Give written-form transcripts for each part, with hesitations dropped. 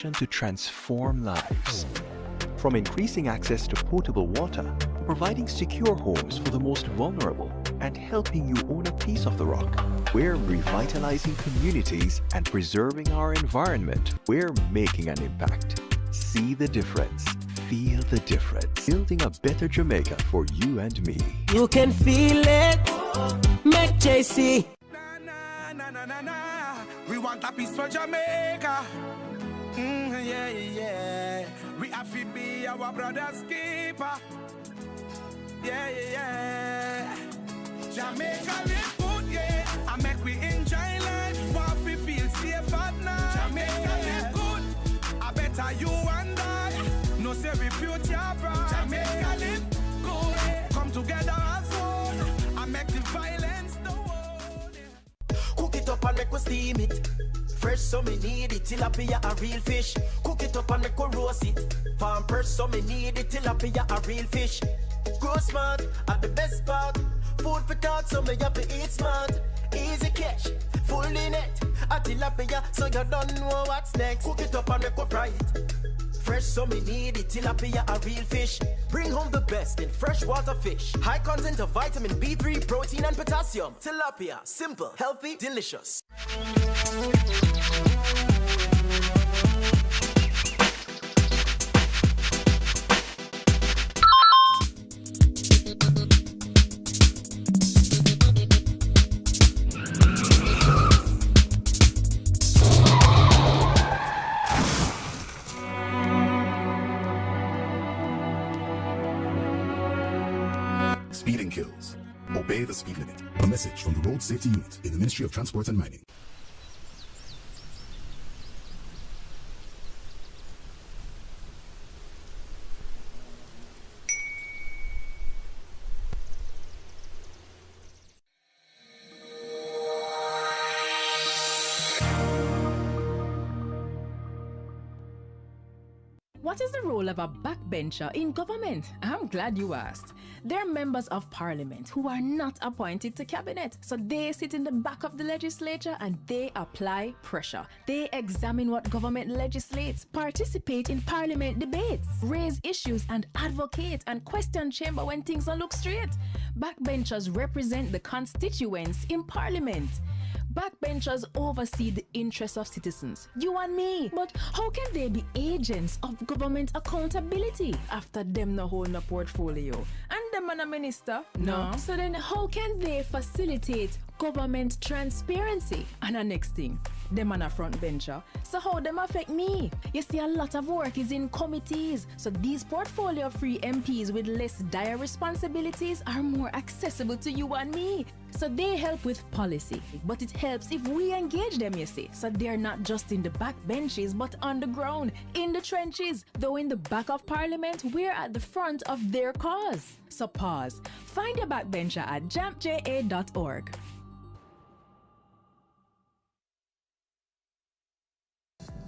to transform lives. From increasing access to potable water, providing secure homes for the most vulnerable, and helping you own a piece of the rock, we're revitalizing communities and preserving our environment. We're making an impact. See the difference. Feel the difference. Building a better Jamaica for you and me. You can feel it. Make JC. We want a piece for Jamaica. Yeah. We have to be our brother's keeper. Yeah. Jamaica live good, yeah. I make we enjoy life. What we feel safe at night. Jamaica live good. I better you and I. No say we future bright. Jamaica live good. Come together as one. I make the violence the world. Cook it up and make we steam it. Fresh so me need it, tilapia a real fish. Cook it up and make we roast it. Farm fresh so me need it, tilapia a real fish. Grow smart at the best part. Food for thought so me have to eat smart. Easy catch, fully net. A tilapia so you don't know what's next. Cook it up and make we fry it. Fresh so me need it, tilapia a real fish. Bring home the best in freshwater fish. High content of vitamin B3, protein and potassium. Tilapia, simple, healthy, delicious. Speeding kills. Obey the speed limit. A message from the Road Safety Unit in the Ministry of Transport and Mining. What is the role of a backbencher in government? I'm glad you asked. They're members of parliament who are not appointed to cabinet. So they sit in the back of the legislature and they apply pressure. They examine what government legislates, participate in parliament debates, raise issues and advocate and question chamber when things don't look straight. Backbenchers represent the constituents in parliament. Backbenchers oversee the interests of citizens, you and me. But how can they be agents of government accountability after them no hold a portfolio? And them and a minister? No. So then how can they facilitate government transparency? And the next thing, them and a front bencher. So how them affect me? You see, a lot of work is in committees. So these portfolio-free MPs with less dire responsibilities are more accessible to you and me. So they help with policy, but it helps if we engage them, you see. So they're not just in the back benches, but on the ground, in the trenches. Though in the back of parliament, we're at the front of their cause. So pause. Find your backbencher at jampja.org.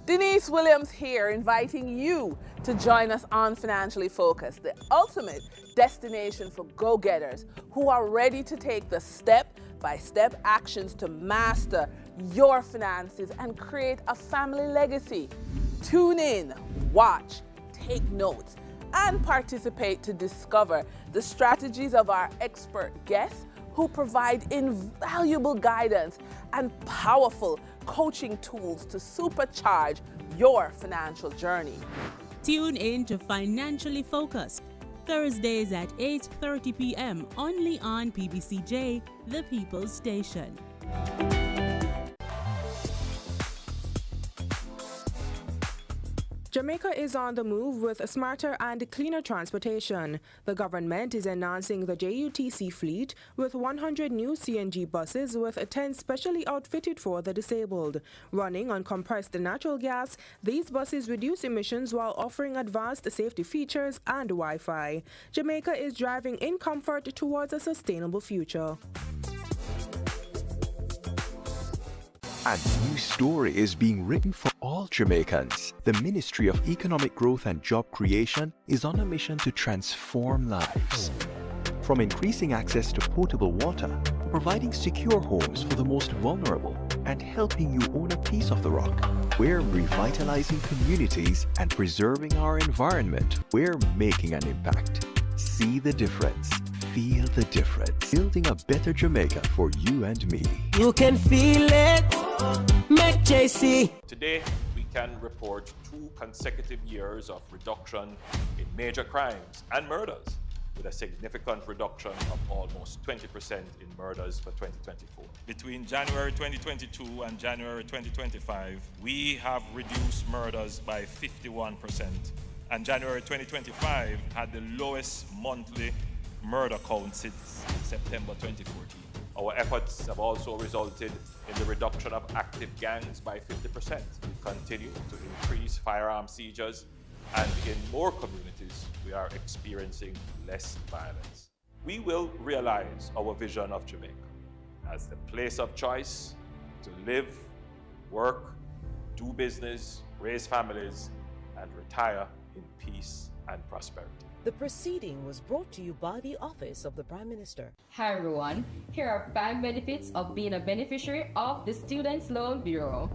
Denise Williams here, inviting you to join us on Financially Focused, the ultimate destination for go-getters who are ready to take the step-by-step actions to master your finances and create a family legacy. Tune in, watch, take notes, and participate to discover the strategies of our expert guests who provide invaluable guidance and powerful coaching tools to supercharge your financial journey. Tune in to Financially Focused, Thursdays at 8:30 p.m. only on PBCJ, the People's Station. Jamaica is on the move with smarter and cleaner transportation. The government is enhancing the JUTC fleet with 100 new CNG buses with 10 specially outfitted for the disabled. Running on compressed natural gas, these buses reduce emissions while offering advanced safety features and Wi-Fi. Jamaica is driving in comfort towards a sustainable future. A new story is being written for all Jamaicans. The Ministry of Economic Growth and Job Creation is on a mission to transform lives. From increasing access to potable water, providing secure homes for the most vulnerable, and helping you own a piece of the rock. We're revitalizing communities and preserving our environment. We're making an impact. See the difference. Feel the difference. Building a better Jamaica for you and me. You can feel it. Make JC. Today, we can report 2 consecutive years of reduction in major crimes and murders, with a significant reduction of almost 20% in murders for 2024. Between January 2022 and January 2025, we have reduced murders by 51%, and January 2025 had the lowest monthly murder count since September 2014. Our efforts have also resulted in the reduction of active gangs by 50%. We continue to increase firearm seizures, and in more communities, we are experiencing less violence. We will realize our vision of Jamaica as the place of choice to live, work, do business, raise families, and retire in peace and prosperity. The proceeding was brought to you by the Office of the Prime Minister. Hi everyone, here are 5 benefits of being a beneficiary of the Students' Loan Bureau.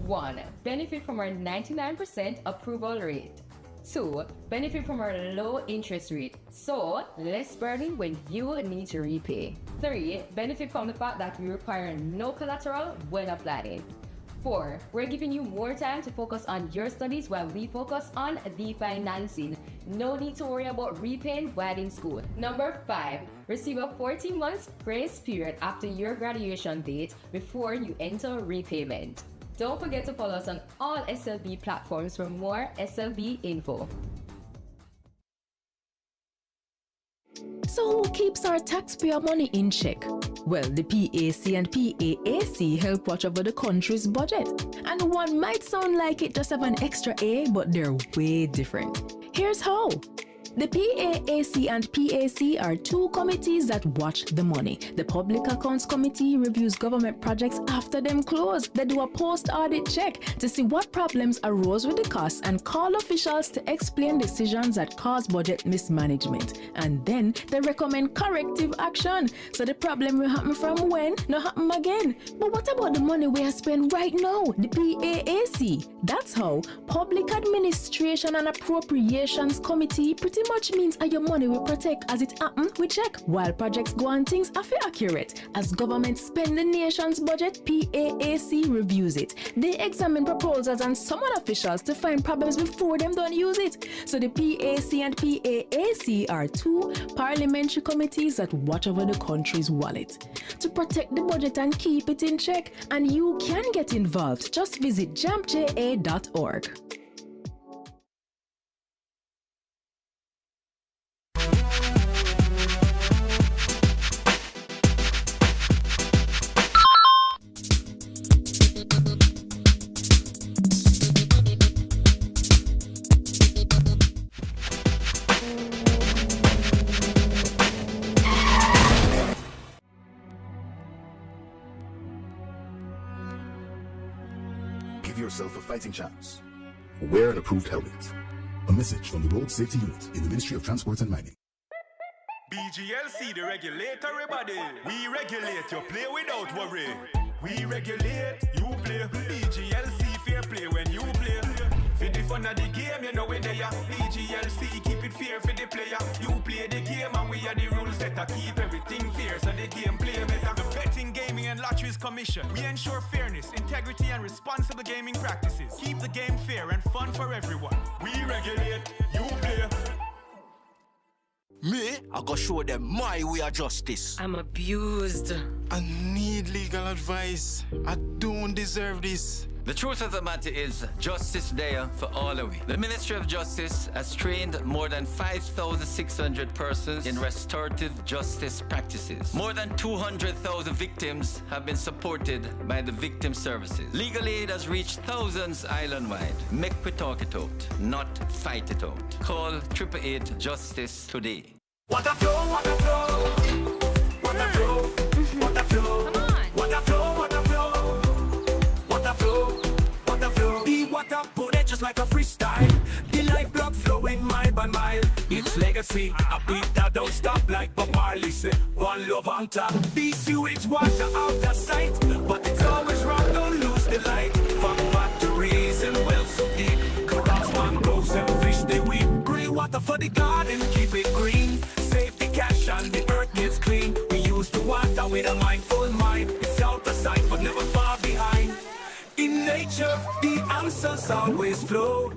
1. Benefit from our 99% approval rate. 2. Benefit from our low interest rate, so less burden when you need to repay. 3. Benefit from the fact that we require no collateral when applying. 4. We're giving you more time to focus on your studies while we focus on the financing. No need to worry about repaying while in school. Number 5. Receive a 14 months grace period after your graduation date before you enter repayment. Don't forget to follow us on all SLB platforms for more SLB info. So who keeps our taxpayer money in check? Well, the PAC and PAAC help watch over the country's budget. And one might sound like it just have an extra A, but they're way different. Here's how. The PAAC and PAC are 2 committees that watch the money. The Public Accounts Committee reviews government projects after them close. They do a post-audit check to see what problems arose with the costs and call officials to explain decisions that cause budget mismanagement. And then they recommend corrective action, so the problem will happen from when, not happen again. But what about the money we are spending right now, the PAAC? That's how Public Administration and Appropriations Committee pretty much means your money will protect as it happen, we check. While projects go on, things are accurate. As government spend the nation's budget, PAAC reviews it. They examine proposals and summon officials to find problems before them don't use it. So the PAC and PAAC are 2 parliamentary committees that watch over the country's wallet to protect the budget and keep it in check. And you can get involved. Just visit jampja.org. Give yourself a fighting chance. Wear an approved helmet. A message from the Road Safety Unit in the Ministry of Transport and Mining. BGLC, the regulatory body. We regulate, you play without worry. We regulate, you play. BGLC, fair play when you play. For the fun of the game, you know where they are. BGLC, keep it fair for the player. You play the game and we are the rules that keep everything fair, so the game play better. The Betting, Gaming and Lotteries Commission. We ensure fairness, integrity and responsible gaming practices. Keep the game fair and fun for everyone. We regulate, you play. Me, I go show them my way of justice. I'm abused. I need legal advice. I don't deserve this. The truth of the matter is, justice is there for all of it. The Ministry of Justice has trained more than 5,600 persons in restorative justice practices. More than 200,000 victims have been supported by the victim services. Legal aid has reached thousands island-wide. Make we talk it out, not fight it out. Call 888 Justice today. What a flow, what a flow. What a flow, what a flow. Come on. What a flow, what a flow. What a flow, what a flow. The water put it just like a freestyle. The life blood flowing mile by mile. It's legacy. see. I beat that don't stop like Bob Marley say. One love on top. The sewage water out of sight, but it's always wrong, don't lose the light. From factories and wells so deep, corals, mangroves and fish they weep. Green water for the garden, keep it green. Save the cash and the earth gets clean. We use the water with a mindful mind. It's out of sight but never far behind. In nature, the answers always flow.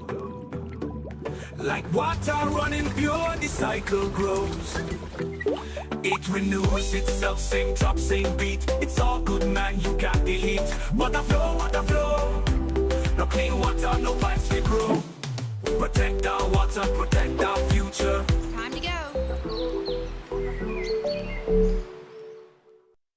Like water running pure, the cycle grows. It renews itself, same drop, same beat. It's all good, man, you got the heat. Water flow. No clean water, no pipes they grow. Protect our water, protect our future. Time to go.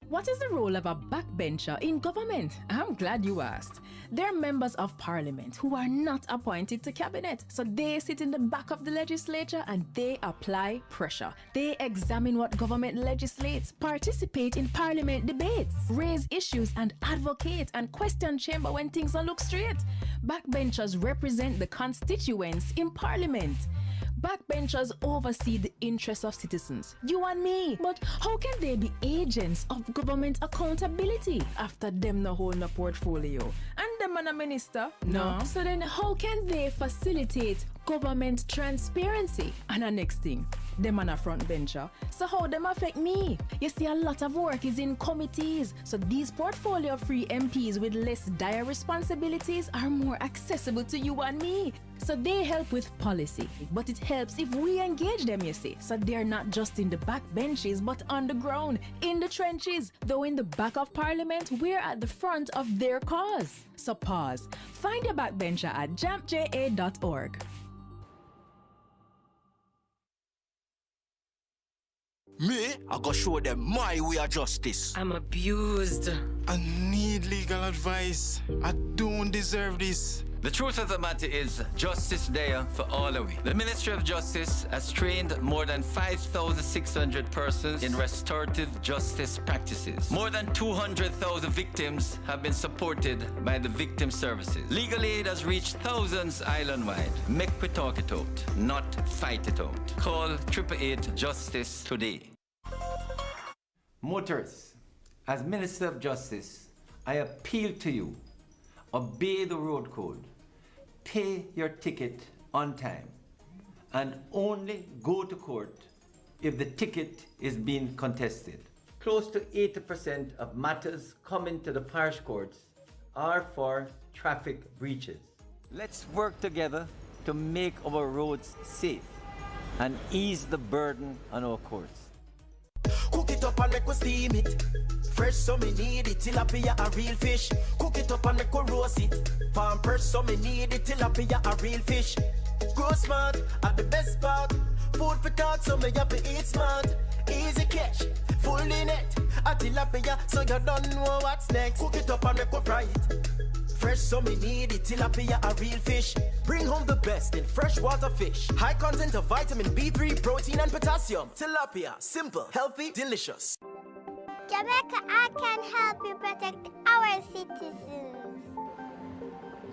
What is the role of a backbencher in government? I'm glad you asked. They're members of parliament who are not appointed to cabinet. So they sit in the back of the legislature and they apply pressure. They examine what government legislates, participate in parliament debates, raise issues and advocate and question chamber when things don't look straight. Backbenchers represent the constituents in parliament. Backbenchers oversee the interests of citizens, you and me. But how can they be agents of government accountability after them no hold no portfolio? And them and a minister? No. So then how can they facilitate government transparency? And the next thing, them and a front bencher. So how them affect me? You see, a lot of work is in committees. So these portfolio-free MPs with less dire responsibilities are more accessible to you and me. So they help with policy, but it helps if we engage them, you see. So they're not just in the back benches, but on the ground, in the trenches. Though in the back of parliament, we're at the front of their cause. So pause. Find your backbencher at jampja.org. Me, I go show them my way of justice. I'm abused. I need legal advice. I don't deserve this. The truth of the matter is, justice there for all of we. The Ministry of Justice has trained more than 5,600 persons in restorative justice practices. More than 200,000 victims have been supported by the victim services. Legal aid has reached thousands island-wide. Make we talk it out, not fight it out. Call 888 Justice today. Motorists, as Minister of Justice, I appeal to you. Obey the road code, pay your ticket on time, and only go to court if the ticket is being contested. Close to 80% of matters coming to the parish courts are for traffic breaches. Let's work together to make our roads safe and ease the burden on our courts. Cook it up and make we steam it. Fresh so me need it, tilapia a real fish. Cook it up and make we roast it. Farm fresh so me need it, tilapia a real fish. Grow smart at the best part. Food for thought so me have to eat smart. Easy catch, full in it. A tilapia so you don't know what's next. Cook it up and make we fry it. Fresh so me need it, tilapia a real fish. Bring home the best in freshwater fish. High content of vitamin B3, protein and potassium. Tilapia, simple, healthy, delicious. Jamaica, I can help you protect our citizens.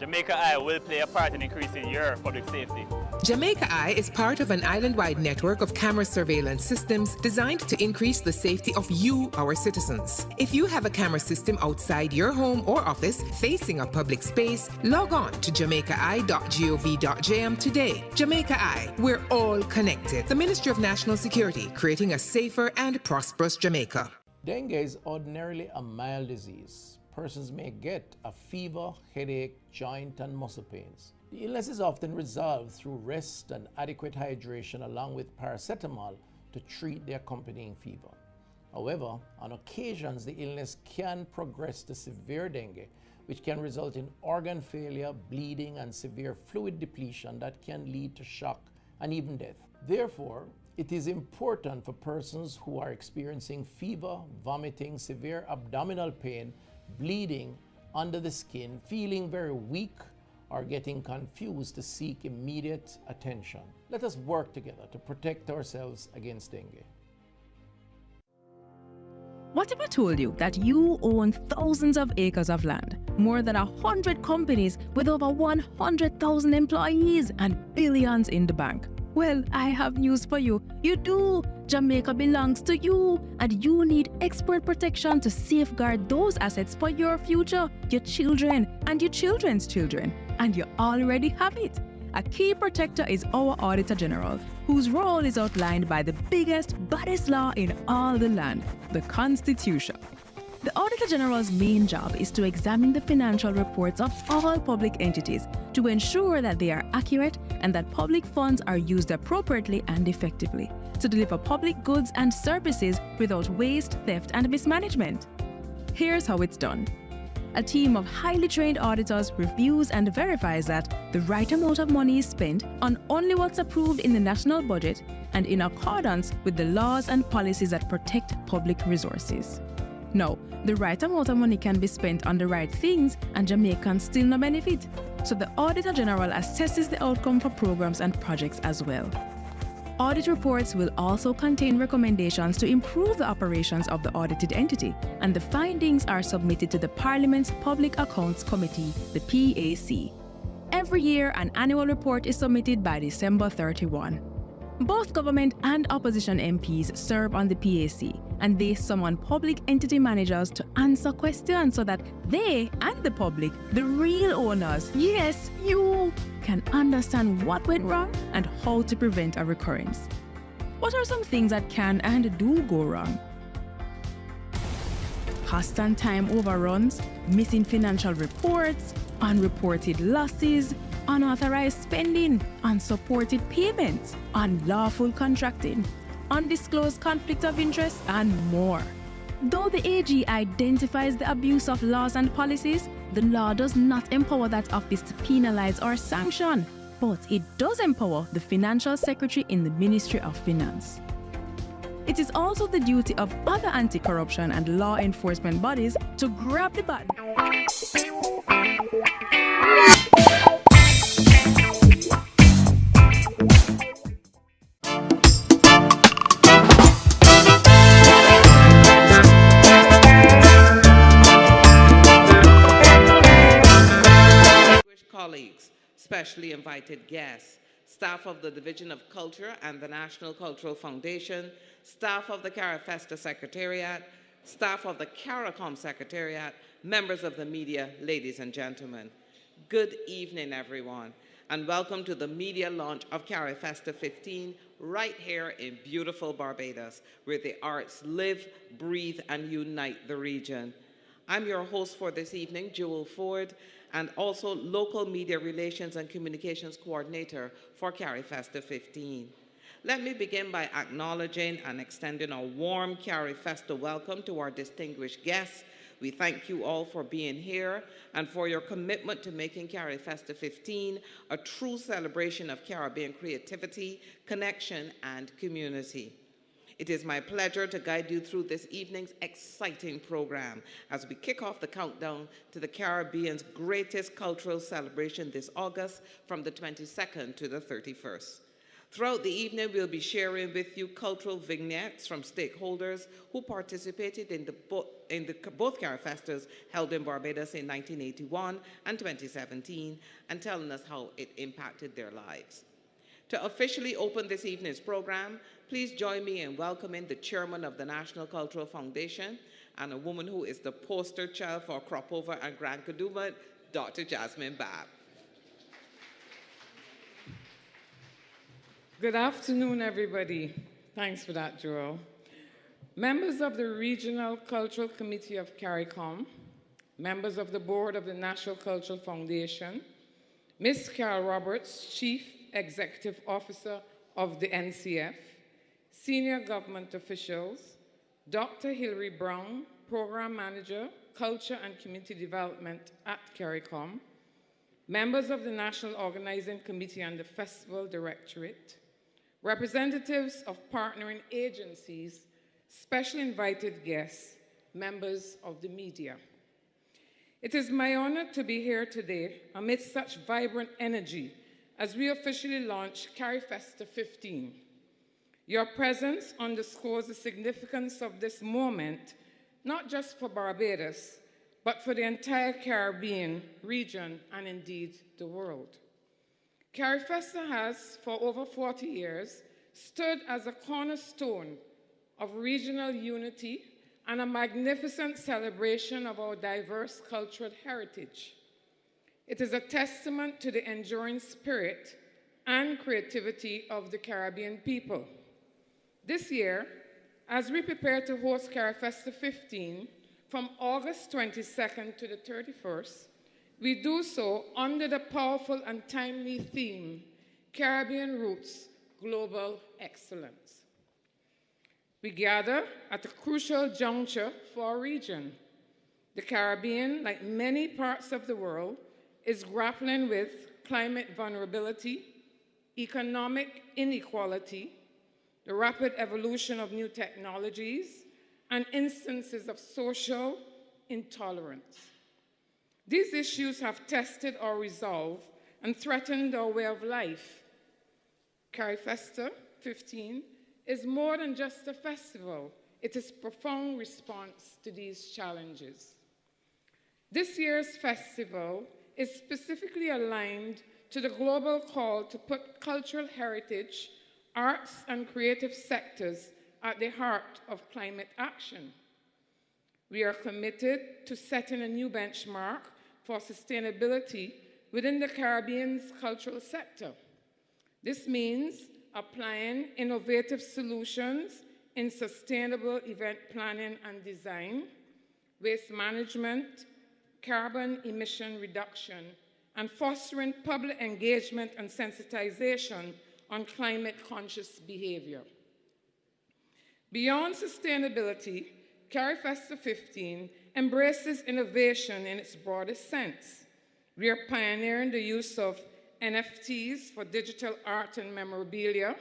Jamaica Eye will play a part in increasing your public safety. Jamaica Eye is part of an island-wide network of camera surveillance systems designed to increase the safety of you, our citizens. If you have a camera system outside your home or office facing a public space, log on to jamaicai.gov.jm today. Jamaica Eye, we're all connected. The Ministry of National Security, creating a safer and prosperous Jamaica. Dengue is ordinarily a mild disease. Persons may get a fever, headache, joint and muscle pains. The illness is often resolved through rest and adequate hydration along with paracetamol to treat the accompanying fever. However, on occasions the illness can progress to severe dengue, which can result in organ failure, bleeding and severe fluid depletion that can lead to shock and even death. Therefore, it is important for persons who are experiencing fever, vomiting, severe abdominal pain, bleeding under the skin, feeling very weak, or getting confused to seek immediate attention. Let us work together to protect ourselves against dengue. What if I told you that you own thousands of acres of land, more than 100 companies with over 100,000 employees and billions in the bank? Well, I have news for you. You do. Jamaica belongs to you, and you need expert protection to safeguard those assets for your future, your children, and your children's children. And you already have it. A key protector is our Auditor General, whose role is outlined by the biggest, baddest law in all the land, the Constitution. The Auditor General's main job is to examine the financial reports of all public entities to ensure that they are accurate and that public funds are used appropriately and effectively to deliver public goods and services without waste, theft, and mismanagement. Here's how it's done. A team of highly trained auditors reviews and verifies that the right amount of money is spent on only what's approved in the national budget and in accordance with the laws and policies that protect public resources. Now, the right amount of money can be spent on the right things and Jamaicans still no benefit. So the Auditor General assesses the outcome for programs and projects as well. Audit reports will also contain recommendations to improve the operations of the audited entity, and the findings are submitted to the Parliament's Public Accounts Committee, the PAC. Every year, an annual report is submitted by December 31. Both government and opposition MPs serve on the PAC, and they summon public entity managers to answer questions so that they and the public, the real owners, yes, you, can understand what went wrong and how to prevent a recurrence. What are some things that can and do go wrong? Cost and time overruns, missing financial reports, unreported losses, unauthorized spending, unsupported payments, unlawful contracting, undisclosed conflict of interest, and more. Though the AG identifies the abuse of laws and policies, the law does not empower that office to penalize or sanction, but it does empower the Financial Secretary in the Ministry of Finance. It is also the duty of other anti-corruption and law enforcement bodies to grab the button. Colleagues, specially invited guests, staff of the Division of Culture and the National Cultural Foundation, staff of the Carifesta Secretariat, staff of the Caricom Secretariat, members of the media, ladies and gentlemen. Good evening, everyone, and welcome to the media launch of Carifesta XV right here in beautiful Barbados, where the arts live, breathe, and unite the region. I'm your host for this evening, Jewel Ford, and also Local Media Relations and Communications Coordinator for Carifesta XV. Let me begin by acknowledging and extending a warm Carifesta welcome to our distinguished guests. We thank you all for being here and for your commitment to making Carifesta XV a true celebration of Caribbean creativity, connection, and community. It is my pleasure to guide you through this evening's exciting program as we kick off the countdown to the Caribbean's greatest cultural celebration this August from the 22nd to the 31st. Throughout the evening, we'll be sharing with you cultural vignettes from stakeholders who participated in both Carifestas held in Barbados in 1981 and 2017 and telling us how it impacted their lives. To officially open this evening's program, please join me in welcoming the chairman of the National Cultural Foundation and a woman who is the poster child for Cropover and Grand Kaduma, Dr. Jasmine Babb. Good afternoon, everybody. Thanks for that, Joel. Members of the Regional Cultural Committee of Caricom, members of the Board of the National Cultural Foundation, Ms. Carol Roberts, Chief Executive Officer of the NCF, senior government officials, Dr. Hilary Brown, Program Manager, Culture and Community Development at Caricom, members of the National Organizing Committee and the Festival Directorate, representatives of partnering agencies, special invited guests, members of the media. It is my honor to be here today amidst such vibrant energy as we officially launch Carifesta XV. Your presence underscores the significance of this moment, not just for Barbados, but for the entire Caribbean region and indeed the world. Carifesta has, for over 40 years, stood as a cornerstone of regional unity and a magnificent celebration of our diverse cultural heritage. It is a testament to the enduring spirit and creativity of the Caribbean people. This year, as we prepare to host Carifesta XV from August 22nd to the 31st, we do so under the powerful and timely theme, Caribbean Roots, Global Excellence. We gather at a crucial juncture for our region. The Caribbean, like many parts of the world, is grappling with climate vulnerability, economic inequality, the rapid evolution of new technologies, and instances of social intolerance. These issues have tested our resolve and threatened our way of life. Carifesta XV is more than just a festival. It is a profound response to these challenges. This year's festival is specifically aligned to the global call to put cultural heritage, arts, and creative sectors at the heart of climate action. We are committed to setting a new benchmark for sustainability within the Caribbean's cultural sector. This means applying innovative solutions in sustainable event planning and design, waste management, carbon emission reduction, and fostering public engagement and sensitization on climate-conscious behavior. Beyond sustainability, Carifesta XV embraces innovation in its broadest sense. We are pioneering the use of NFTs for digital art and memorabilia,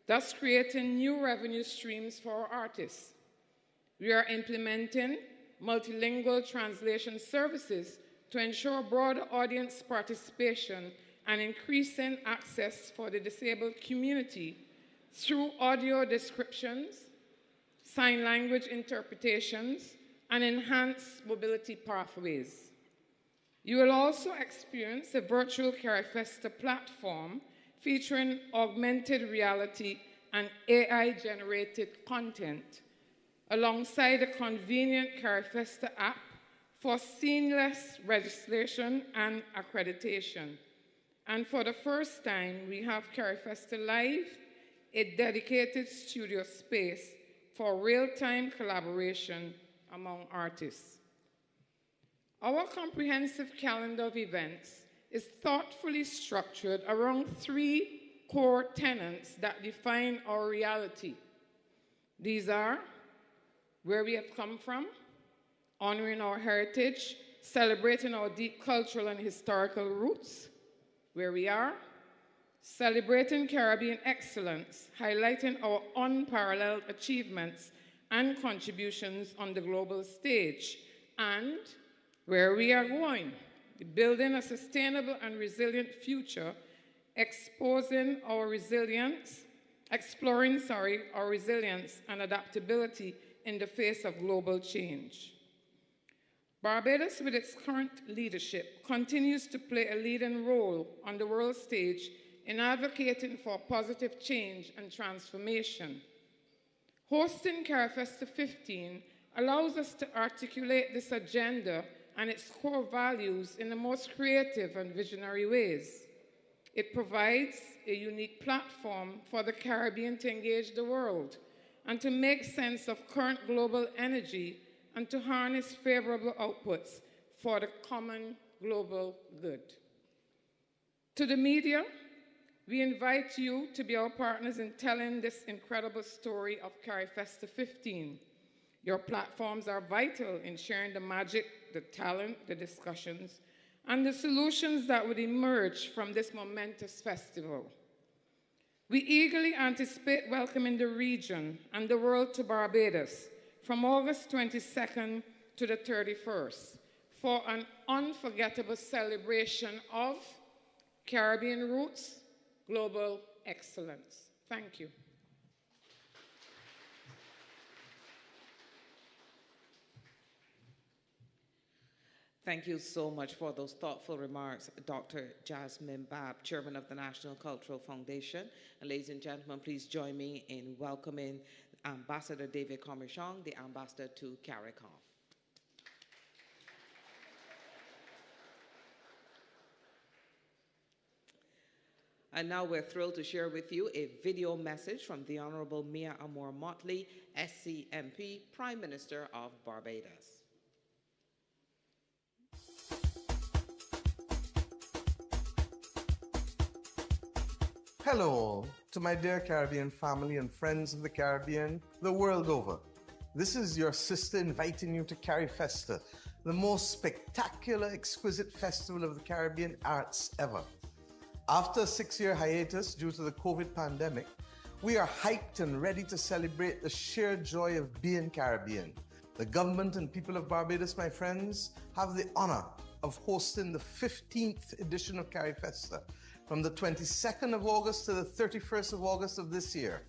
thus creating new revenue streams for our artists. We are implementing multilingual translation services to ensure broader audience participation and increasing access for the disabled community through audio descriptions, sign language interpretations, and enhanced mobility pathways. You will also experience a virtual Carifesta platform featuring augmented reality and AI-generated content, alongside a convenient Carifesta app for seamless registration and accreditation. And for the first time, we have Carifesta Live, a dedicated studio space for real-time collaboration among artists. Our comprehensive calendar of events is thoughtfully structured around 3 core tenets that define our reality. These are where we have come from, honoring our heritage, celebrating our deep cultural and historical roots, where we are, celebrating Caribbean excellence, highlighting our unparalleled achievements and contributions on the global stage, and where we are going, building a sustainable and resilient future, exploring our resilience and adaptability in the face of global change. Barbados, with its current leadership, continues to play a leading role on the world stage in advocating for positive change and transformation. Hosting Carifesta XV allows us to articulate this agenda and its core values in the most creative and visionary ways. It provides a unique platform for the Caribbean to engage the world and to make sense of current global energy and to harness favorable outputs for the common global good. To the media, we invite you to be our partners in telling this incredible story of Carifesta XV. Your platforms are vital in sharing the magic, the talent, the discussions, and the solutions that would emerge from this momentous festival. We eagerly anticipate welcoming the region and the world to Barbados from August 22nd to the 31st for an unforgettable celebration of Caribbean roots, global excellence. Thank you. Thank you so much for those thoughtful remarks, Dr. Jasmine Babb, Chairman of the National Cultural Foundation. And ladies and gentlemen, please join me in welcoming Ambassador David Commichong, the Ambassador to Caricom. And now we're thrilled to share with you a video message from the Honorable Mia Amor Motley, SCMP, Prime Minister of Barbados. Hello all, to my dear Caribbean family and friends of the Caribbean the world over. This is your sister inviting you to Carifesta, the most spectacular, exquisite festival of the Caribbean arts ever. After a 6-year hiatus due to the COVID pandemic, we are hyped and ready to celebrate the sheer joy of being Caribbean. The government and people of Barbados, my friends, have the honor of hosting the 15th edition of Carifesta, from the 22nd of August to the 31st of August of this year.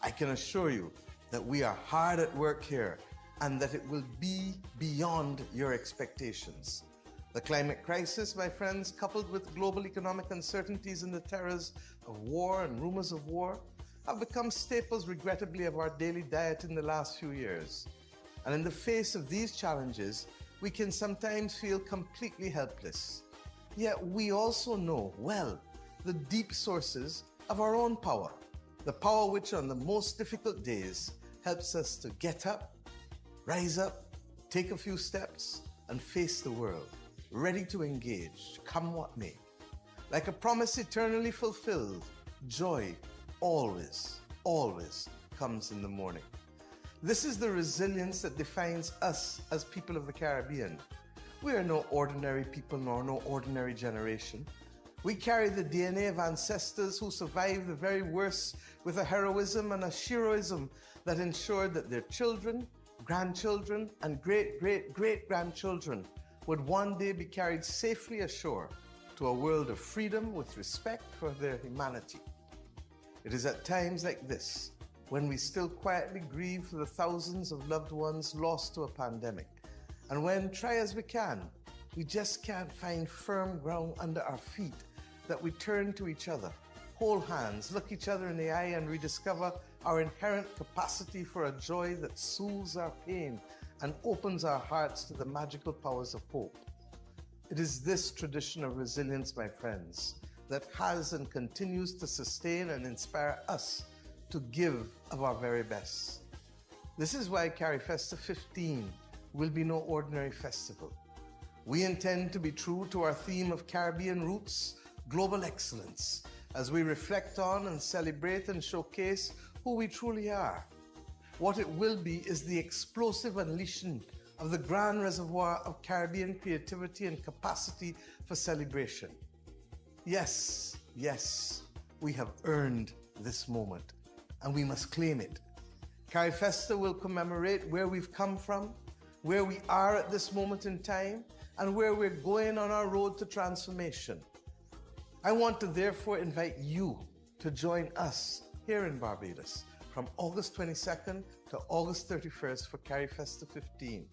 I can assure you that we are hard at work here and that it will be beyond your expectations. The climate crisis, my friends, coupled with global economic uncertainties and the terrors of war and rumors of war, have become staples, regrettably, of our daily diet in the last few years. And in the face of these challenges, we can sometimes feel completely helpless. Yet we also know well the deep sources of our own power, the power which on the most difficult days helps us to get up, rise up, take a few steps, and face the world, ready to engage, come what may. Like a promise eternally fulfilled, joy always, always comes in the morning. This is the resilience that defines us as people of the Caribbean. We are no ordinary people nor no ordinary generation. We carry the DNA of ancestors who survived the very worst with a heroism and a heroism that ensured that their children, grandchildren, and great-great-great-grandchildren would one day be carried safely ashore to a world of freedom with respect for their humanity. It is at times like this when we still quietly grieve for the thousands of loved ones lost to a pandemic, and when, try as we can, we just can't find firm ground under our feet, that we turn to each other, hold hands, look each other in the eye, and rediscover our inherent capacity for a joy that soothes our pain and opens our hearts to the magical powers of hope. It is this tradition of resilience, my friends, that has and continues to sustain and inspire us to give of our very best. This is why Carifesta 15 will be no ordinary festival. We intend to be true to our theme of Caribbean roots, global excellence, as we reflect on and celebrate and showcase who we truly are. What it will be is the explosive unleashing of the grand reservoir of Caribbean creativity and capacity for celebration. Yes, yes, we have earned this moment, and we must claim it. Carifesta will commemorate where we've come from, where we are at this moment in time, and where we're going on our road to transformation. I want to therefore invite you to join us here in Barbados from August 22nd to August 31st for Carifesta 15.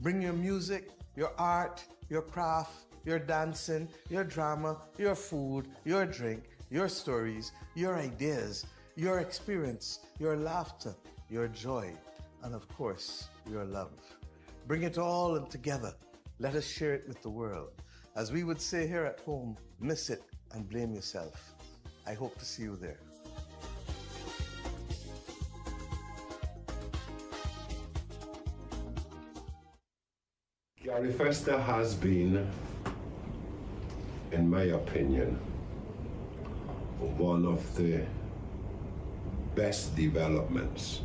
Bring your music, your art, your craft, your dancing, your drama, your food, your drink, your stories, your ideas, your experience, your laughter, your joy, and of course, your love. Bring it all in together. Let us share it with the world. As we would say here at home, miss it and blame yourself. I hope to see you there. Carifesta has been, in my opinion, one of the best developments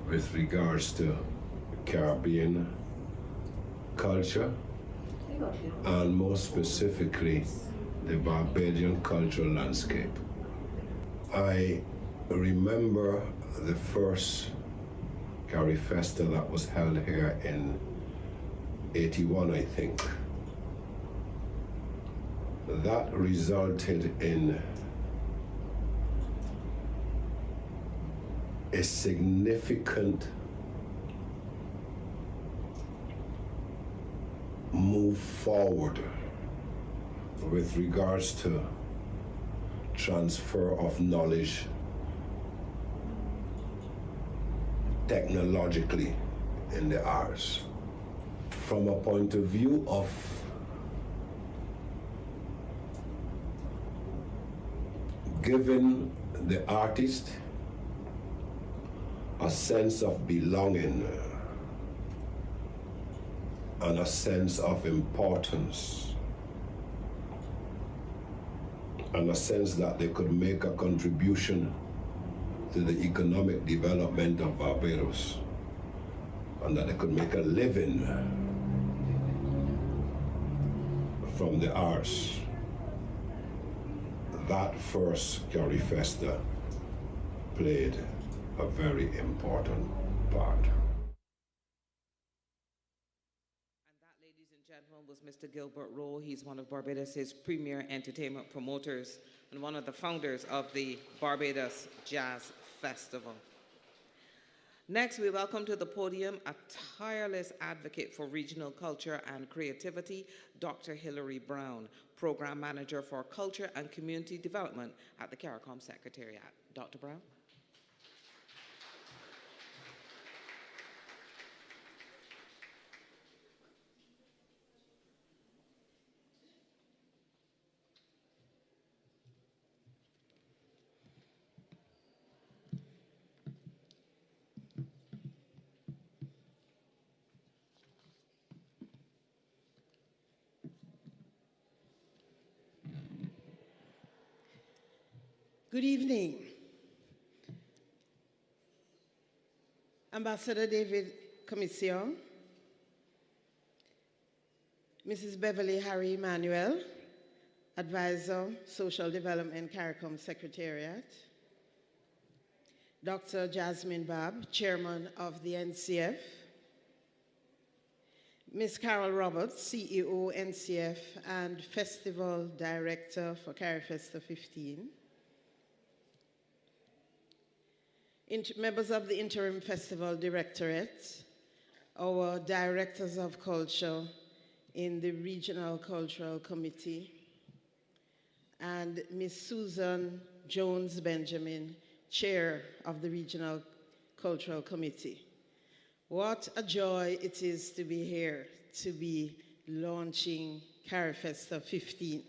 with regards to Caribbean culture, and more specifically, the Barbadian cultural landscape. I remember the first Carifesta that was held here in 81, I think. That resulted in a significant move forward with regards to transfer of knowledge technologically in the arts. From a point of view of giving the artist a sense of belonging and a sense of importance and a sense that they could make a contribution to the economic development of Barbados and that they could make a living from the arts. That first Carifesta played a very important part. And that, ladies and gentlemen, was Mr. Gilbert Rowe. He's one of Barbados' premier entertainment promoters and one of the founders of the Barbados Jazz Festival. Next, we welcome to the podium a tireless advocate for regional culture and creativity, Dr. Hilary Brown, Program Manager for Culture and Community Development at the Caricom Secretariat. Dr. Brown. Good evening. Ambassador David Commission, Mrs. Beverly Harry Emanuel, Advisor, Social Development, Caricom Secretariat, Dr. Jasmine Babb, Chairman of the NCF, Ms. Carol Roberts, CEO, NCF, and Festival Director for Carifesta 15, members of the Interim Festival Directorate, our Directors of Culture in the Regional Cultural Committee, and Ms. Susan Jones-Benjamin, Chair of the Regional Cultural Committee. What a joy it is to be here, to be launching Carifesta 15.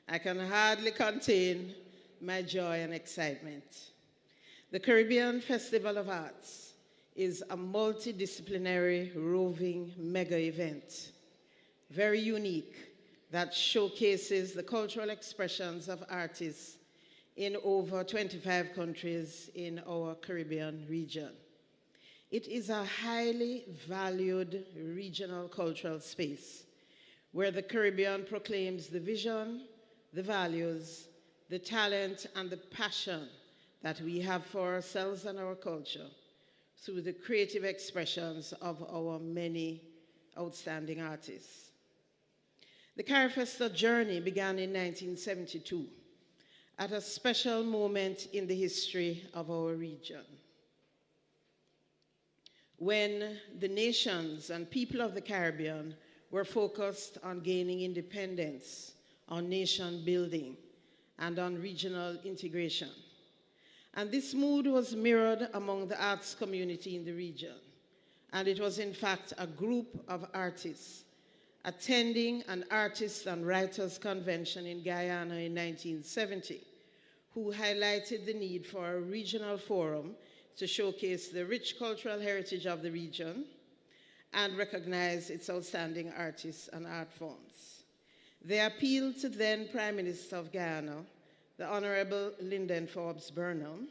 I can hardly contain my joy and excitement. The Caribbean Festival of Arts is a multidisciplinary roving mega event, very unique, that showcases the cultural expressions of artists in over 25 countries in our Caribbean region. It is a highly valued regional cultural space where the Caribbean proclaims the vision, the values, the talent, and the passion that we have for ourselves and our culture through the creative expressions of our many outstanding artists. The Carifesta journey began in 1972 at a special moment in the history of our region, when the nations and people of the Caribbean were focused on gaining independence, on nation building, and on regional integration. And this mood was mirrored among the arts community in the region. And it was in fact a group of artists attending an artists and writers convention in Guyana in 1970 who highlighted the need for a regional forum to showcase the rich cultural heritage of the region and recognize its outstanding artists and art forms. They appealed to then Prime Minister of Guyana, the Honorable Lyndon Forbes Burnham,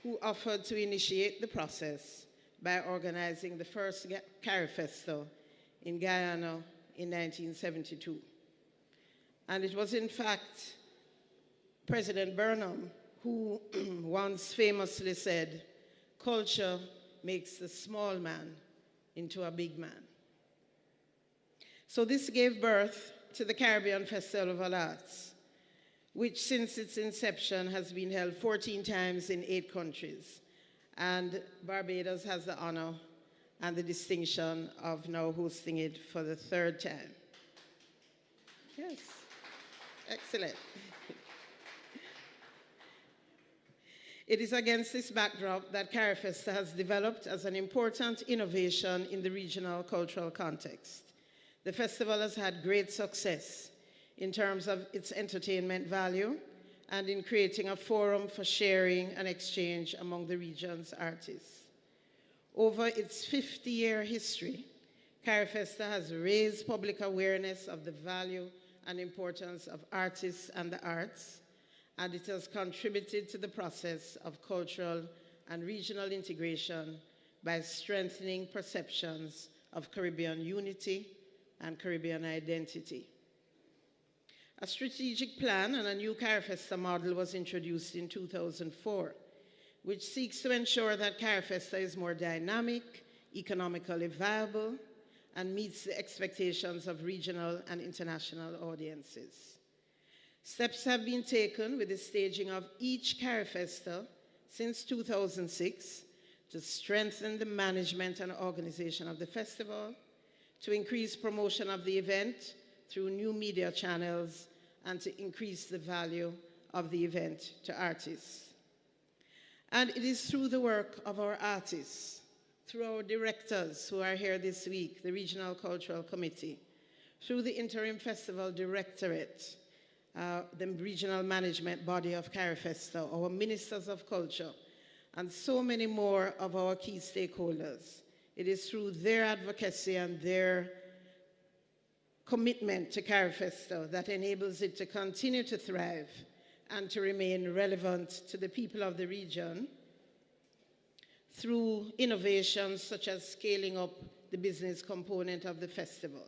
who offered to initiate the process by organizing the first Carifesta in Guyana in 1972. And it was in fact President Burnham who once famously said, "Culture makes the small man into a big man." So this gave birth to the Caribbean Festival of Arts, which since its inception has been held 14 times in 8 countries. And Barbados has the honor and the distinction of now hosting it for the 3rd time. Yes. Excellent. It is against this backdrop that Carifesta has developed as an important innovation in the regional cultural context. The festival has had great success in terms of its entertainment value and in creating a forum for sharing and exchange among the region's artists. Over its 50-year history, Carifesta has raised public awareness of the value and importance of artists and the arts, and it has contributed to the process of cultural and regional integration by strengthening perceptions of Caribbean unity and Caribbean identity. A strategic plan and a new Carifesta model was introduced in 2004, which seeks to ensure that Carifesta is more dynamic, economically viable, and meets the expectations of regional and international audiences. Steps have been taken with the staging of each Carifesta since 2006 to strengthen the management and organization of the festival, to increase promotion of the event through new media channels, and to increase the value of the event to artists. And it is through the work of our artists, through our directors who are here this week, the Regional Cultural Committee, through the Interim Festival Directorate, the regional management body of Carifesta, our ministers of culture, and so many more of our key stakeholders. It is through their advocacy and their commitment to Carifesta that enables it to continue to thrive and to remain relevant to the people of the region through innovations such as scaling up the business component of the festival.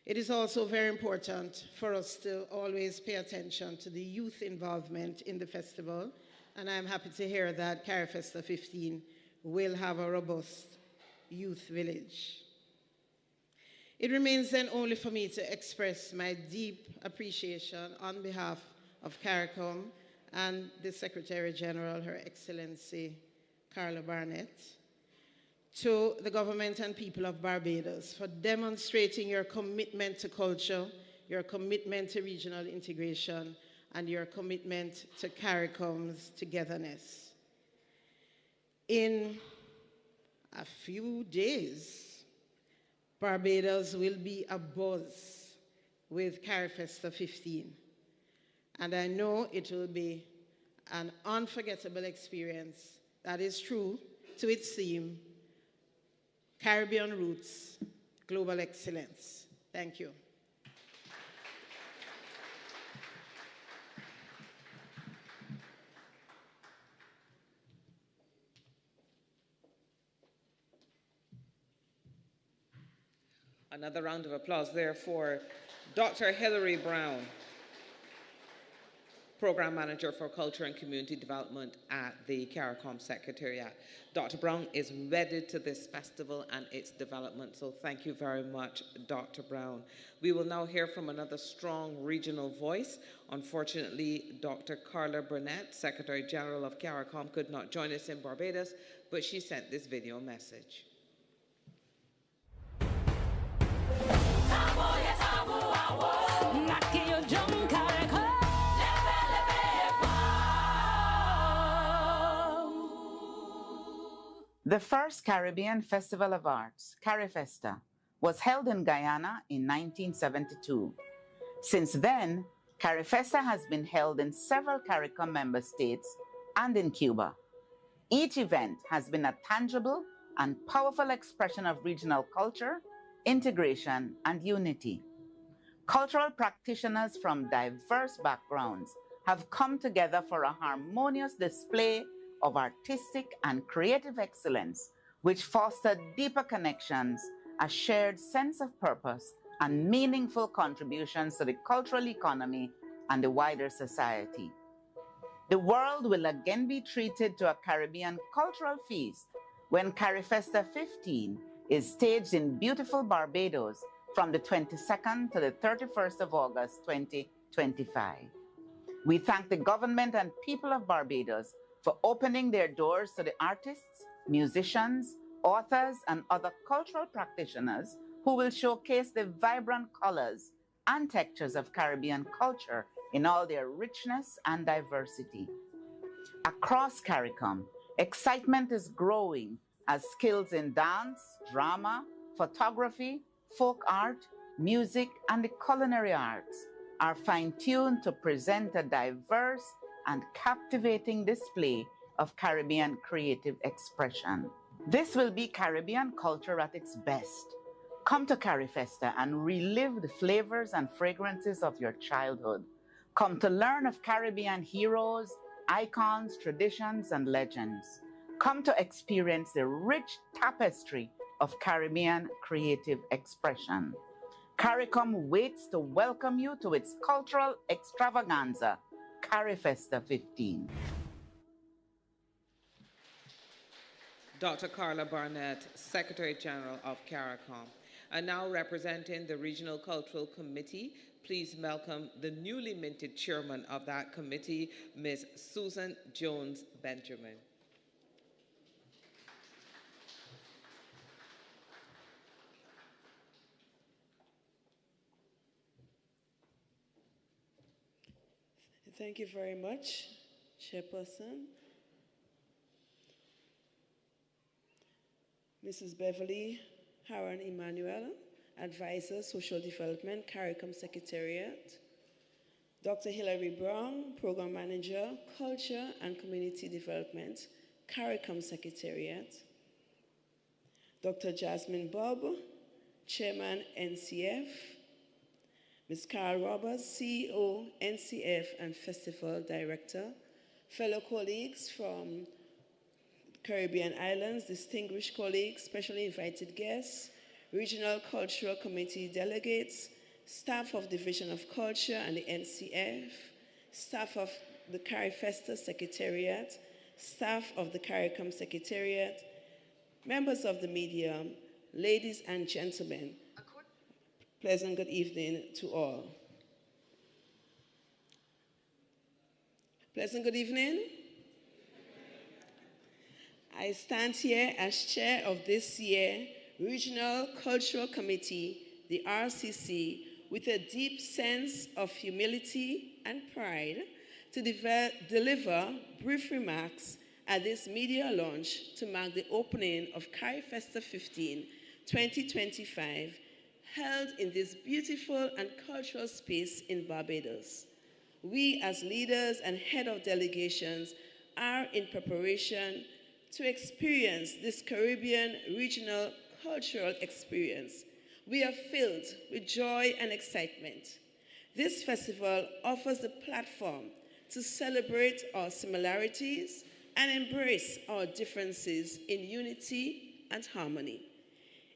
It is also very important for us to always pay attention to the youth involvement in the festival, and I'm happy to hear that Carifesta 15 will have a robust youth village. It remains then only for me to express my deep appreciation on behalf of Caricom and the Secretary General, Her Excellency Carla Barnett, to the government and people of Barbados for demonstrating your commitment to culture, your commitment to regional integration, and your commitment to Caricom's togetherness. In a few days, Barbados will be abuzz with Carifesta 15. And I know it will be an unforgettable experience that is true to its theme, Caribbean Roots, Global Excellence. Thank you. Another round of applause there for Dr. Hilary Brown, Program Manager for Culture and Community Development at the Caricom Secretariat. Dr. Brown is wedded to this festival and its development, so thank you very much, Dr. Brown. We will now hear from another strong regional voice. Unfortunately, Dr. Carla Burnett, Secretary General of Caricom, could not join us in Barbados, but she sent this video message. The first Caribbean Festival of Arts, Carifesta, was held in Guyana in 1972. Since then, Carifesta has been held in several CARICOM member states and in Cuba. Each event has been a tangible and powerful expression of regional culture, integration, and unity. Cultural practitioners from diverse backgrounds have come together for a harmonious display of artistic and creative excellence, which fostered deeper connections, a shared sense of purpose, and meaningful contributions to the cultural economy and the wider society. The world will again be treated to a Caribbean cultural feast when Carifesta 15 is staged in beautiful Barbados from the 22nd to the 31st of August 2025. We thank the government and people of Barbados for opening their doors to the artists, musicians, authors, and other cultural practitioners who will showcase the vibrant colors and textures of Caribbean culture in all their richness and diversity. Across Caricom, excitement is growing as skills in dance, drama, photography, folk art, music, and the culinary arts are fine-tuned to present a diverse and captivating display of Caribbean creative expression. This will be Caribbean culture at its best. Come to Carifesta and relive the flavors and fragrances of your childhood. Come to learn of Caribbean heroes, icons, traditions, and legends. Come to experience the rich tapestry of Caribbean creative expression. Caricom waits to welcome you to its cultural extravaganza, Carifesta 15. Dr. Carla Barnett, Secretary General of Caricom. And now representing the Regional Cultural Committee, please welcome the newly minted chairman of that committee, Ms. Susan Jones Benjamin. Thank you very much, Chairperson. Mrs. Beverly Haran Emmanuel, Advisor, Social Development, Caricom Secretariat. Dr. Hilary Brown, Program Manager, Culture and Community Development, Caricom Secretariat. Dr. Jasmine Bob, Chairman, NCF. Ms. Carol Roberts, CEO, NCF and Festival Director. Fellow colleagues from Caribbean Islands, distinguished colleagues, specially invited guests, Regional Cultural Committee delegates, staff of Division of Culture and the NCF, staff of the Carifesta Secretariat, staff of the Caricom Secretariat, members of the media, ladies and gentlemen, pleasant good evening to all. Pleasant good evening. I stand here as chair of this year's Regional Cultural Committee, the RCC, with a deep sense of humility and pride to deliver brief remarks at this media launch to mark the opening of Carifesta 15, 2025, held in this beautiful and cultural space in Barbados. We as leaders and head of delegations are in preparation to experience this Caribbean regional cultural experience. We are filled with joy and excitement. This festival offers the platform to celebrate our similarities and embrace our differences in unity and harmony.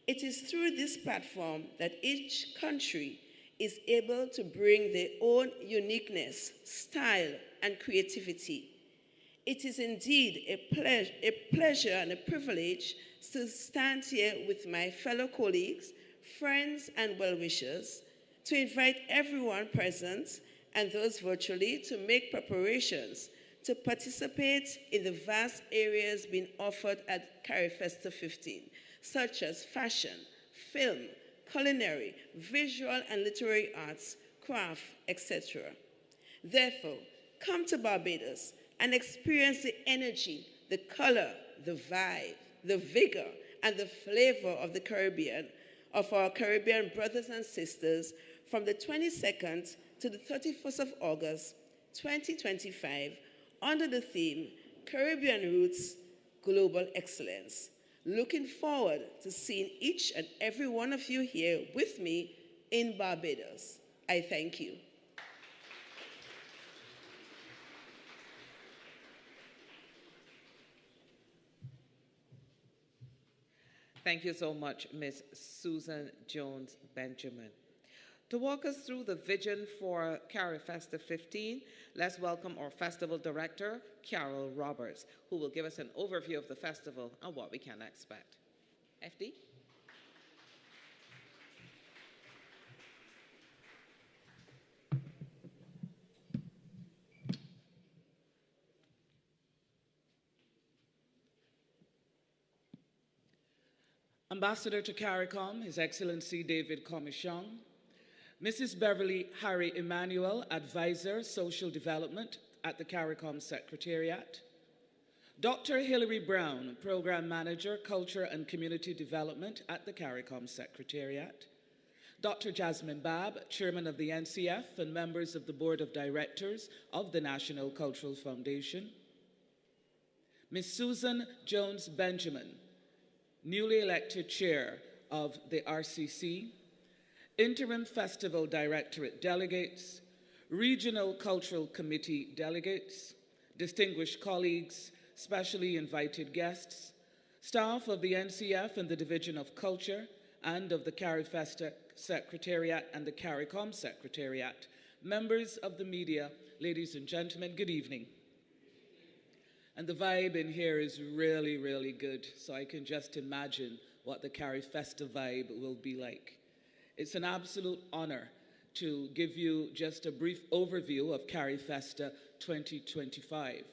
It is through this platform that each country is able to bring their own uniqueness, style, and creativity. It is indeed a pleasure and a privilege to stand here with my fellow colleagues, friends, and well-wishers to invite everyone present and those virtually to make preparations to participate in the vast areas being offered at Carifesta 15, such as fashion, film, culinary, visual and literary arts, craft, etc. Therefore, come to Barbados and experience the energy, the color, the vibe, the vigor, and the flavor of the Caribbean, of our Caribbean brothers and sisters from the 22nd to the 31st of August, 2025, under the theme, Caribbean Roots, Global Excellence. Looking forward to seeing each and every one of you here with me in Barbados. I thank you. Thank you so much, Ms. Susan Jones Benjamin. To walk us through the vision for Carifesta 15, let's welcome our festival director, Carol Roberts, who will give us an overview of the festival and what we can expect. FD? Ambassador to Caricom, His Excellency David Commichon, Mrs. Beverly Harry Emmanuel, Advisor, Social Development at the Caricom Secretariat, Dr. Hilary Brown, Program Manager, Culture and Community Development at the Caricom Secretariat, Dr. Jasmine Babb, Chairman of the NCF and members of the Board of Directors of the National Cultural Foundation, Ms. Susan Jones Benjamin, newly elected Chair of the RCC, Interim Festival Directorate Delegates, Regional Cultural Committee Delegates, distinguished colleagues, specially invited guests, staff of the NCF and the Division of Culture and of the Carifesta Secretariat and the Caricom Secretariat, members of the media, ladies and gentlemen, good evening. And the vibe in here is really, really good, so I can just imagine what the Carifesta vibe will be like. It's an absolute honor to give you just a brief overview of Carifesta 2025.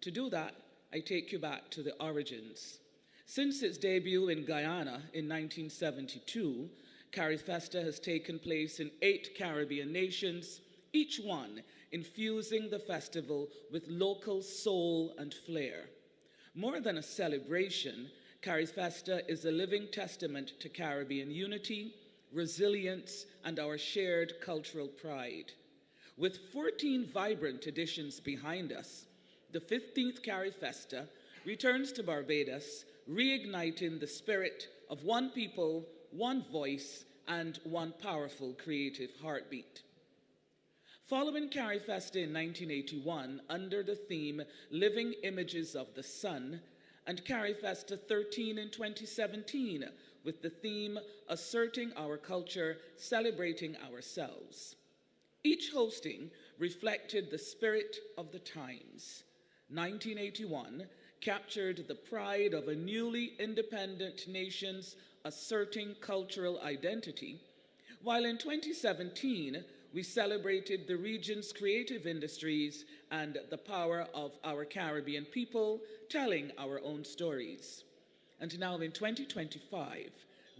To do that, I take you back to the origins. Since its debut in Guyana in 1972, Carifesta has taken place in 8 Caribbean nations, each one infusing the festival with local soul and flair. More than a celebration, Carifesta is a living testament to Caribbean unity, resilience, and our shared cultural pride. With 14 vibrant editions behind us, the 15th Carifesta returns to Barbados, reigniting the spirit of one people, one voice, and one powerful creative heartbeat. Following Carifesta in 1981 under the theme Living Images of the Sun, and Carifesta 13 in 2017 with the theme Asserting Our Culture, Celebrating Ourselves. Each hosting reflected the spirit of the times. 1981 captured the pride of a newly independent nation's asserting cultural identity, while in 2017 we celebrated the region's creative industries and the power of our Caribbean people telling our own stories. And now in 2025,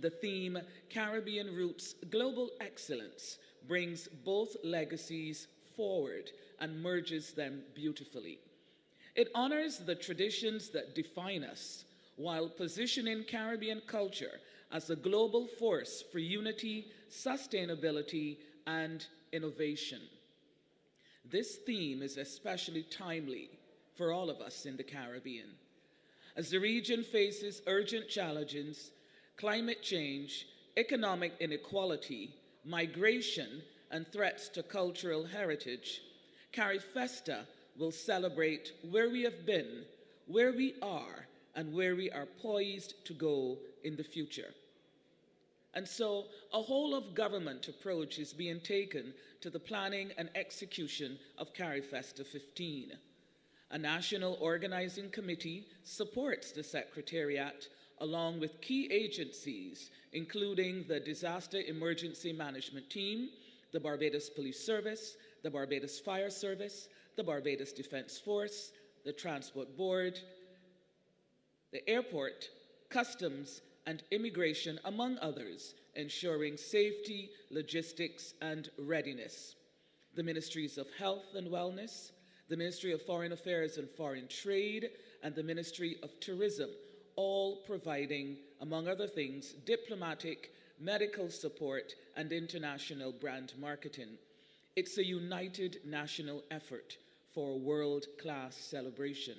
the theme Caribbean Roots Global Excellence brings both legacies forward and merges them beautifully. It honors the traditions that define us while positioning Caribbean culture as a global force for unity, sustainability, and innovation. This theme is especially timely for all of us in the Caribbean. As the region faces urgent challenges, climate change, economic inequality, migration, and threats to cultural heritage, Carifesta will celebrate where we have been, where we are, and where we are poised to go in the future. And so a whole of government approach is being taken to the planning and execution of Carifesta 15. A national organizing committee supports the Secretariat along with key agencies, including the Disaster Emergency Management Team, the Barbados Police Service, the Barbados Fire Service, the Barbados Defense Force, the Transport Board, the airport, customs, and immigration, among others, ensuring safety, logistics, and readiness. The Ministries of Health and Wellness, the Ministry of Foreign Affairs and Foreign Trade, and the Ministry of Tourism, all providing, among other things, diplomatic, medical support, and international brand marketing. It's a united national effort for a world-class celebration.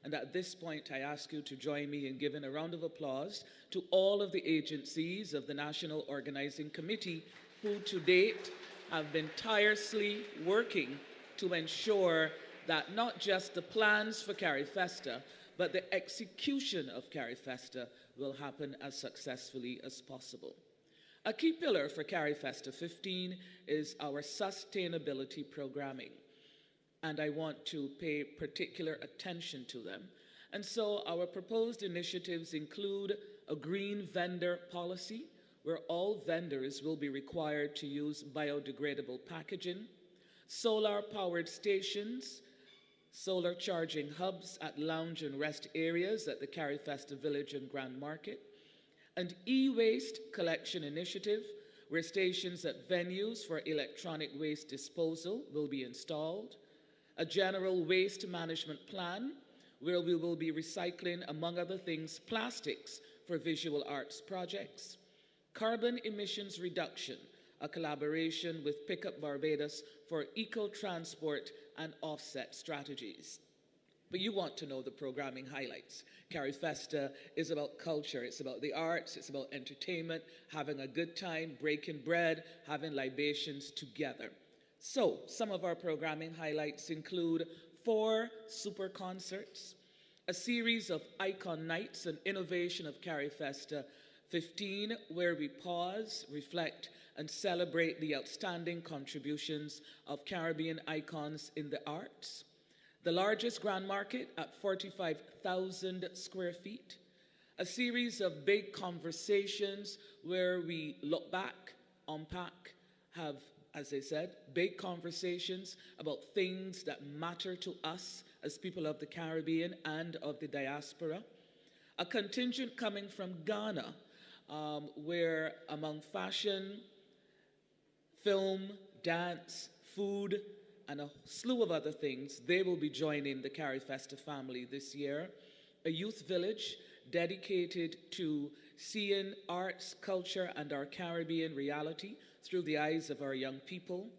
And at this point, I ask you to join me in giving a round of applause to all of the agencies of the National Organizing Committee who to date have been tirelessly working to ensure that not just the plans for Carifesta, but the execution of Carifesta will happen as successfully as possible. A key pillar for Carifesta 15 is our sustainability programming, and I want to pay particular attention to them. And so our proposed initiatives include a green vendor policy, where all vendors will be required to use biodegradable packaging, solar-powered stations, solar charging hubs at lounge and rest areas at the Carifesta Village and Grand Market, an e-waste collection initiative where stations at venues for electronic waste disposal will be installed, a general waste management plan where we will be recycling, among other things, plastics for visual arts projects, carbon emissions reduction, a collaboration with Pickup Barbados for eco-transport and offset strategies. But you want to know the programming highlights. Carifesta is about culture, it's about the arts, it's about entertainment, having a good time, breaking bread, having libations together. So, some of our programming highlights include 4 super concerts, a series of icon nights, an innovation of Carifesta 15, where we pause, reflect, and celebrate the outstanding contributions of Caribbean icons in the arts. The largest grand market at 45,000 square feet. A series of big conversations where we look back, unpack, have, as I said, big conversations about things that matter to us as people of the Caribbean and of the diaspora. A contingent coming from Ghana, where among fashion, film, dance, food, and a slew of other things, they will be joining the Carifesta family this year. A youth village dedicated to seeing arts, culture, and our Caribbean reality through the eyes of our young people.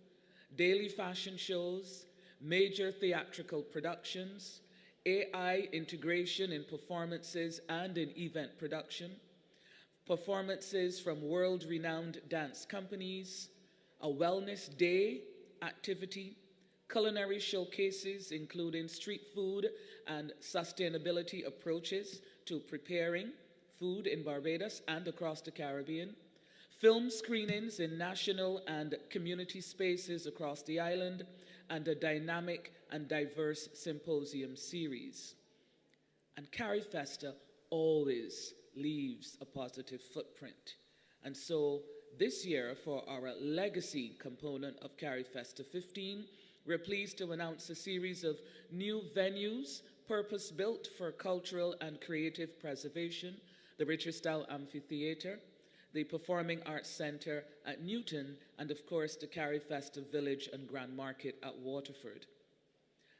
Daily fashion shows, major theatrical productions, AI integration in performances and in event production, performances from world-renowned dance companies, a wellness day activity, culinary showcases including street food and sustainability approaches to preparing food in Barbados and across the Caribbean, film screenings in national and community spaces across the island, and a dynamic and diverse symposium series. And Carifesta always leaves a positive footprint. And so this year, for our legacy component of Carifesta 15, we're pleased to announce a series of new venues purpose-built for cultural and creative preservation, the Richardstown Amphitheatre, the Performing Arts Centre at Newton, and of course the Carifesta Village and Grand Market at Waterford.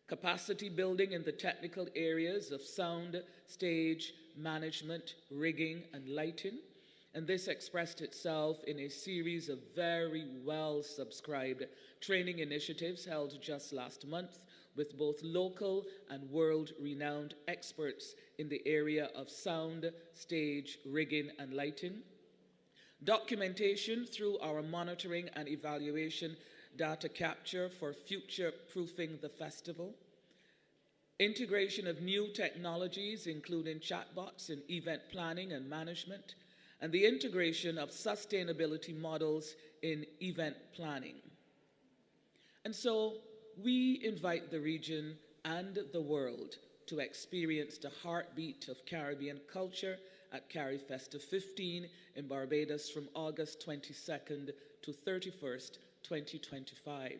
Capacity building in the technical areas of sound, stage, management, rigging, and lighting, and this expressed itself in a series of very well-subscribed training initiatives held just last month with both local and world-renowned experts in the area of sound, stage, rigging, and lighting. Documentation through our monitoring and evaluation data capture for future-proofing the festival. Integration of new technologies, including chatbots in event planning and management, and the integration of sustainability models in event planning. And so we invite the region and the world to experience the heartbeat of Caribbean culture at Carifesta 15 in Barbados from August 22nd to 31st, 2025.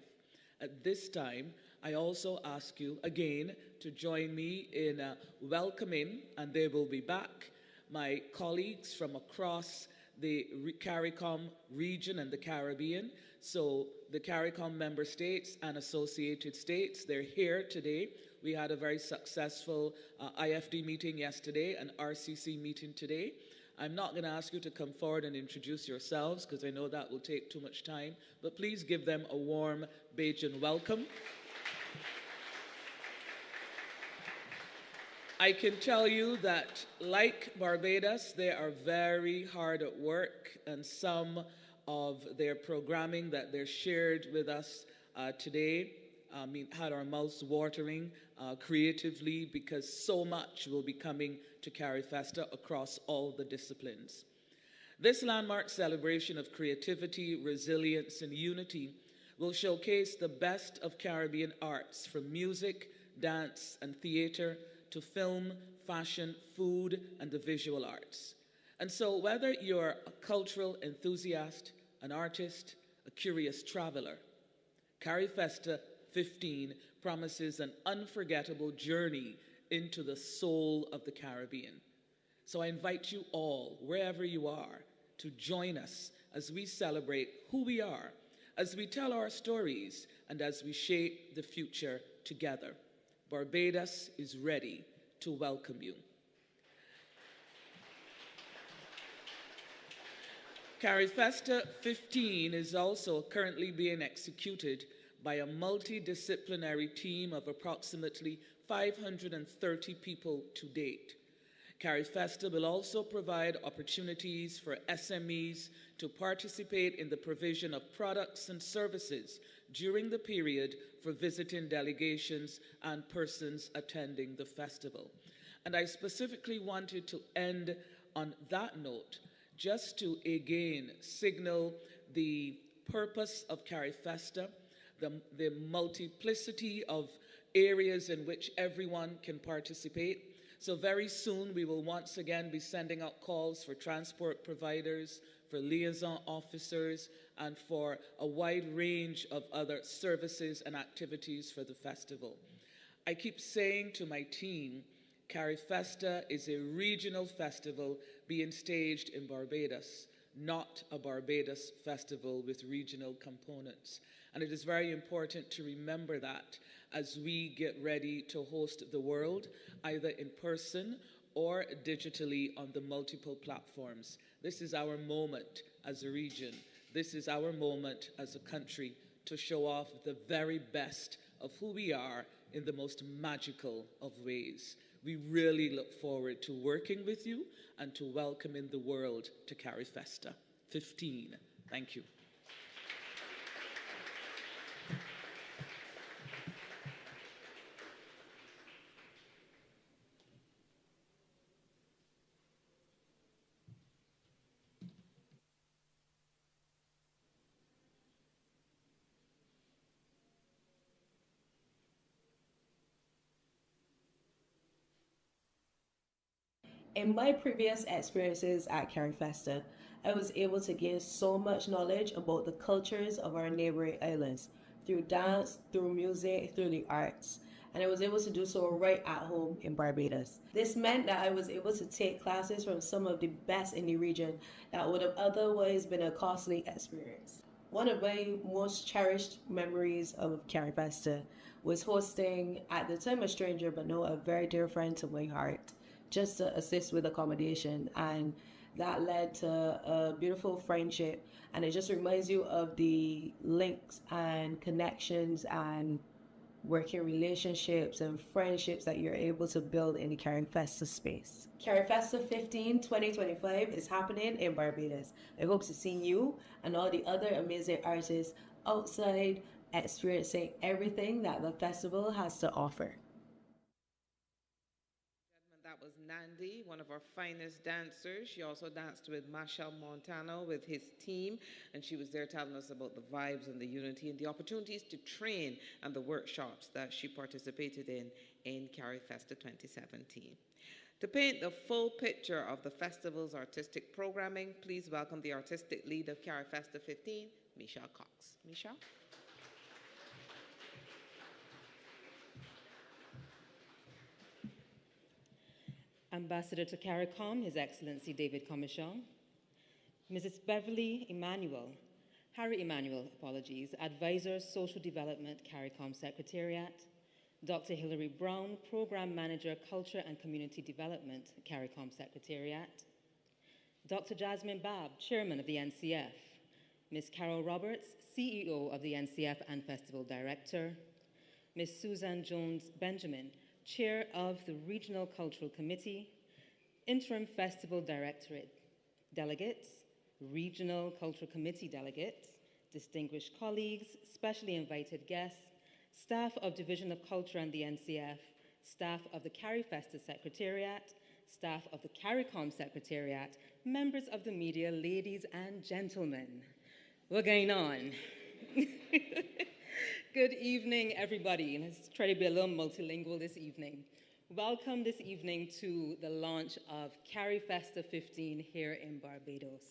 At this time, I also ask you again to join me in welcoming, and they will be back, my colleagues from across the Caricom region and the Caribbean. So the Caricom member states and associated states, they're here today. We had a very successful IFD meeting yesterday, an RCC meeting today. I'm not going to ask you to come forward and introduce yourselves because I know that will take too much time, but please give them a warm Bajan welcome. I can tell you that, like Barbados, they are very hard at work, and some of their programming that they're shared with us today had our mouths watering creatively, because so much will be coming to Carifesta across all the disciplines. This landmark celebration of creativity, resilience, and unity will showcase the best of Caribbean arts, from music, dance, and theater to film, fashion, food, and the visual arts. And so whether you're a cultural enthusiast, an artist, a curious traveler, Carifesta 15 promises an unforgettable journey into the soul of the Caribbean. So I invite you all, wherever you are, to join us as we celebrate who we are, as we tell our stories, and as we shape the future together. Barbados is ready to welcome you. Carifesta XV is also currently being executed by a multidisciplinary team of approximately 530 people to date. Carifesta will also provide opportunities for SMEs to participate in the provision of products and services during the period for visiting delegations and persons attending the festival. And I specifically wanted to end on that note, just to again signal the purpose of Carifesta, the multiplicity of areas in which everyone can participate. So very soon we will once again be sending out calls for transport providers, for liaison officers, and for a wide range of other services and activities for the festival. I keep saying to my team, Carifesta is a regional festival being staged in Barbados, not a Barbados festival with regional components. And it is very important to remember that as we get ready to host the world, either in person or digitally on the multiple platforms. This is our moment as a region. This is our moment as a country to show off the very best of who we are in the most magical of ways. We really look forward to working with you and to welcoming the world to Carifesta 15. Thank you. In my previous experiences at Carifesta, I was able to gain so much knowledge about the cultures of our neighboring islands through dance, through music, through the arts, and I was able to do so right at home in Barbados. This meant that I was able to take classes from some of the best in the region that would have otherwise been a costly experience. One of my most cherished memories of Carifesta was hosting, at the time a stranger but now a very dear friend to my heart, just to assist with accommodation, and that led to a beautiful friendship, and it just reminds you of the links and connections and working relationships and friendships that you're able to build in the Carifesta space. Carifesta 15 2025 is happening in Barbados. I hope to see you and all the other amazing artists outside experiencing everything that the festival has to offer. That was Nandi, one of our finest dancers. She also danced with Marshall Montano with his team, and she was there telling us about the vibes and the unity and the opportunities to train and the workshops that she participated in Carifesta 2017. To paint the full picture of the festival's artistic programming, please welcome the artistic lead of Carifesta 15, Michelle Cox. Michelle? Ambassador to Caricom, His Excellency David Commichon, Mrs. Beverly Emmanuel, Harry Emmanuel, Advisor, Social Development, Caricom Secretariat, Dr. Hilary Brown, Program Manager, Culture and Community Development, Caricom Secretariat, Dr. Jasmine Babb, Chairman of the NCF, Ms. Carol Roberts, CEO of the NCF and Festival Director, Ms. Susan Jones-Benjamin, Chair of the Regional Cultural Committee, Interim Festival Directorate Delegates, Regional Cultural Committee Delegates, distinguished colleagues, specially invited guests, staff of Division of Culture and the NCF, staff of the Carifesta Secretariat, staff of the Caricom Secretariat, members of the media, ladies and gentlemen. What's going on? Good evening, everybody. Let's try to be a little multilingual this evening. Welcome this evening to the launch of Carifesta 15 here in Barbados.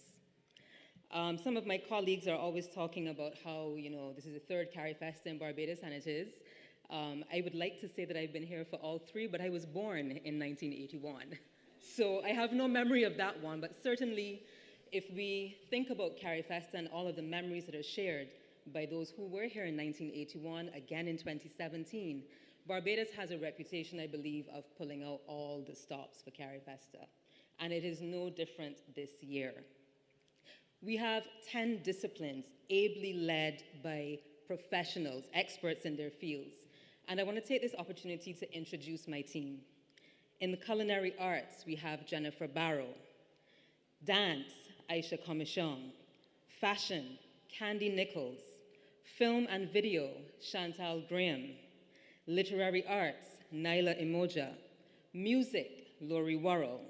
Some of my colleagues are always talking about how, this is the third Carifesta in Barbados, and it is. I would like to say that I've been here for all three, but I was born in 1981. So I have no memory of that one, but certainly if we think about Carifesta and all of the memories that are shared by those who were here in 1981, again in 2017, Barbados has a reputation, I believe, of pulling out all the stops for Carifesta, and it is no different this year. We have 10 disciplines ably led by professionals, experts in their fields, and I want to take this opportunity to introduce my team. In the culinary arts, we have Jennifer Barrow. Dance, Aisha Comishong. Fashion, Candy Nichols. Film and video, Chantal Graham. Literary arts, Naila Imoja. Music, Laurie Worrell.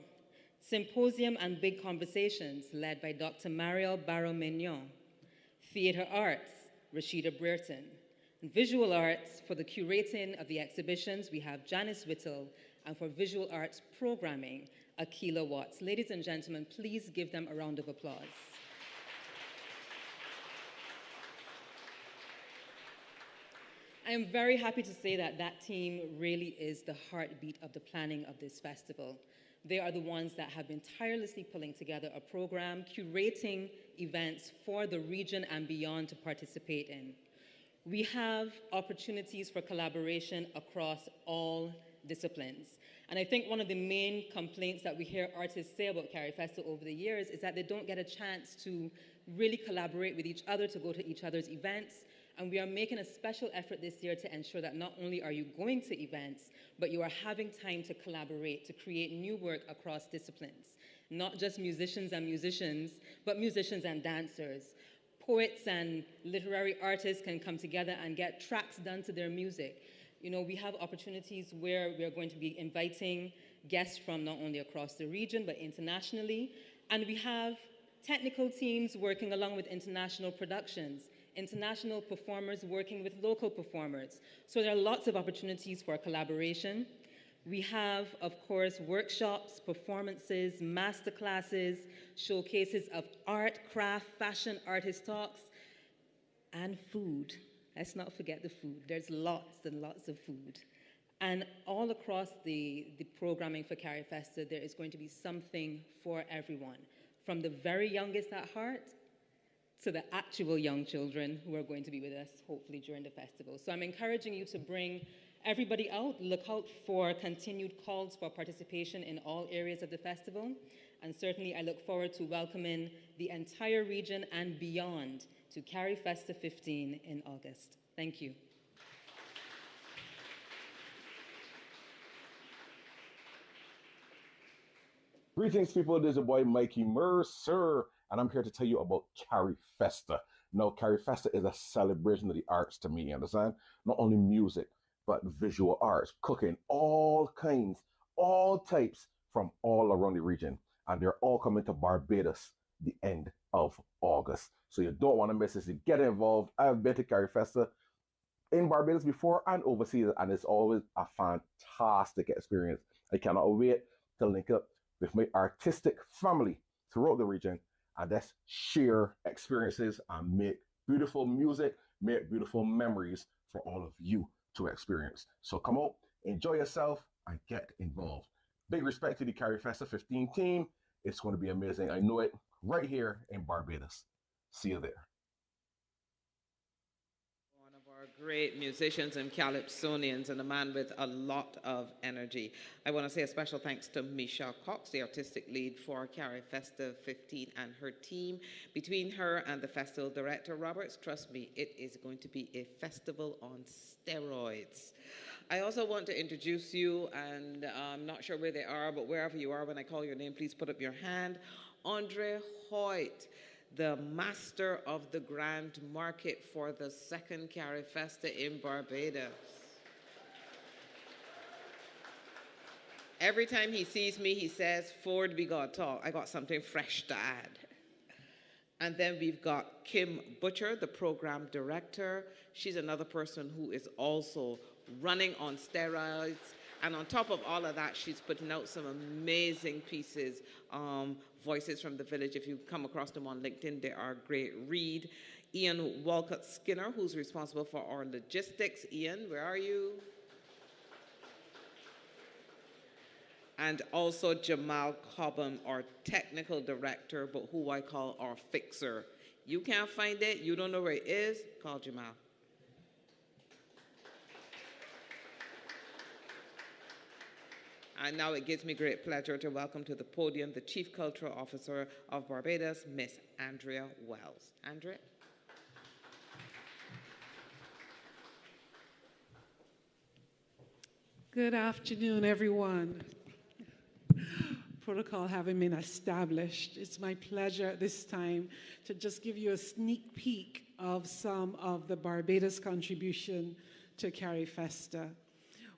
Symposium and big conversations, led by Dr. Mariel Barrow-Mignon. Theater arts, Rashida Brereton. And visual arts, for the curating of the exhibitions, we have Janice Whittle, and for visual arts programming, Akila Watts. Ladies and gentlemen, please give them a round of applause. I am very happy to say that that team really is the heartbeat of the planning of this festival. They are the ones that have been tirelessly pulling together a program, curating events for the region and beyond to participate in. We have opportunities for collaboration across all disciplines. And I think one of the main complaints that we hear artists say about Carifesta over the years is that they don't get a chance to really collaborate with each other, to go to each other's events. And we are making a special effort this year to ensure that not only are you going to events, but you are having time to collaborate, to create new work across disciplines. Not just musicians and musicians, but musicians and dancers. Poets and literary artists can come together and get tracks done to their music. You know, we have opportunities where we are going to be inviting guests from not only across the region, but internationally. And we have technical teams working along with international productions, international performers working with local performers. So there are lots of opportunities for collaboration. We have, of course, workshops, performances, masterclasses, showcases of art, craft, fashion, artist talks, and food. Let's not forget the food. There's lots and lots of food. And all across the programming for Carifesta, there is going to be something for everyone, from the very youngest at heart to the actual young children who are going to be with us, hopefully, during the festival. So I'm encouraging you to bring everybody out. Look out for continued calls for participation in all areas of the festival. And certainly, I look forward to welcoming the entire region and beyond to Carifesta 15 in August. Thank you. Greetings, people. This is your boy Mikey Mercer, and I'm here to tell you about Carifesta. Now, Carifesta is a celebration of the arts to me, you understand? Not only music, but visual arts, cooking, all kinds, all types from all around the region. And they're all coming to Barbados the end of August. So you don't want to miss this. You get involved. I've been to Carifesta in Barbados before and overseas, and it's always a fantastic experience. I cannot wait to link up with my artistic family throughout the region and let's share experiences and make beautiful music, make beautiful memories for all of you to experience. So come out, enjoy yourself, and get involved. Big respect to the Carifesta 15 team. It's going to be amazing. I know it, right here in Barbados. See you there. One of our great musicians and calypsonians, and a man with a lot of energy. I want to say a special thanks to Misha Cox, the artistic lead for Carifesta 15, and her team. Between her and the festival director, Roberts, trust me, it is going to be a festival on steroids. I also want to introduce you, and I'm not sure where they are, but wherever you are, when I call your name, please put up your hand. Andre Hoyt, the master of the grand market for the second Carifesta in Barbados. Every time he sees me, he says, "Forward we got talk. I got something fresh to add." And then we've got Kim Butcher, the program director. She's another person who is also running on steroids. And on top of all of that, she's putting out some amazing pieces, Voices from the Village. If you come across them on LinkedIn, they are a great read. Ian Walcott Skinner, who's responsible for our logistics. Ian, where are you? and also Jamal Cobham, our technical director, but who I call our fixer. You can't find it, you don't know where it is, call Jamal. And now it gives me great pleasure to welcome to the podium the Chief Cultural Officer of Barbados, Miss Andrea Wells. Andrea? Good afternoon, everyone. Protocol having been established, it's my pleasure at this time to just give you a sneak peek of some of the Barbados contribution to Carifesta.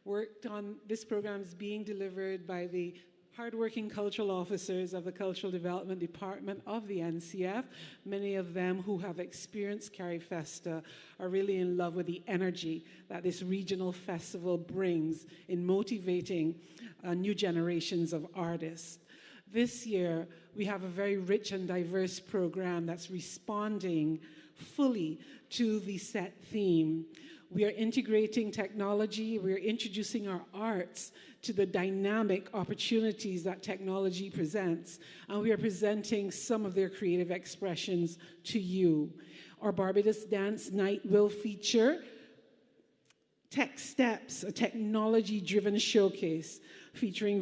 Worked on this program is being delivered by the hardworking cultural officers of the Cultural Development Department of the NCF. Many of them who have experienced Carifesta are really in love with the energy that this regional festival brings in motivating new generations of artists. This year, we have a very rich and diverse program that's responding fully to the set theme. We are integrating technology, we're introducing our arts to the dynamic opportunities that technology presents, and we are presenting some of their creative expressions to you. Our Barbados Dance Night will feature Tech Steps, a technology-driven showcase featuring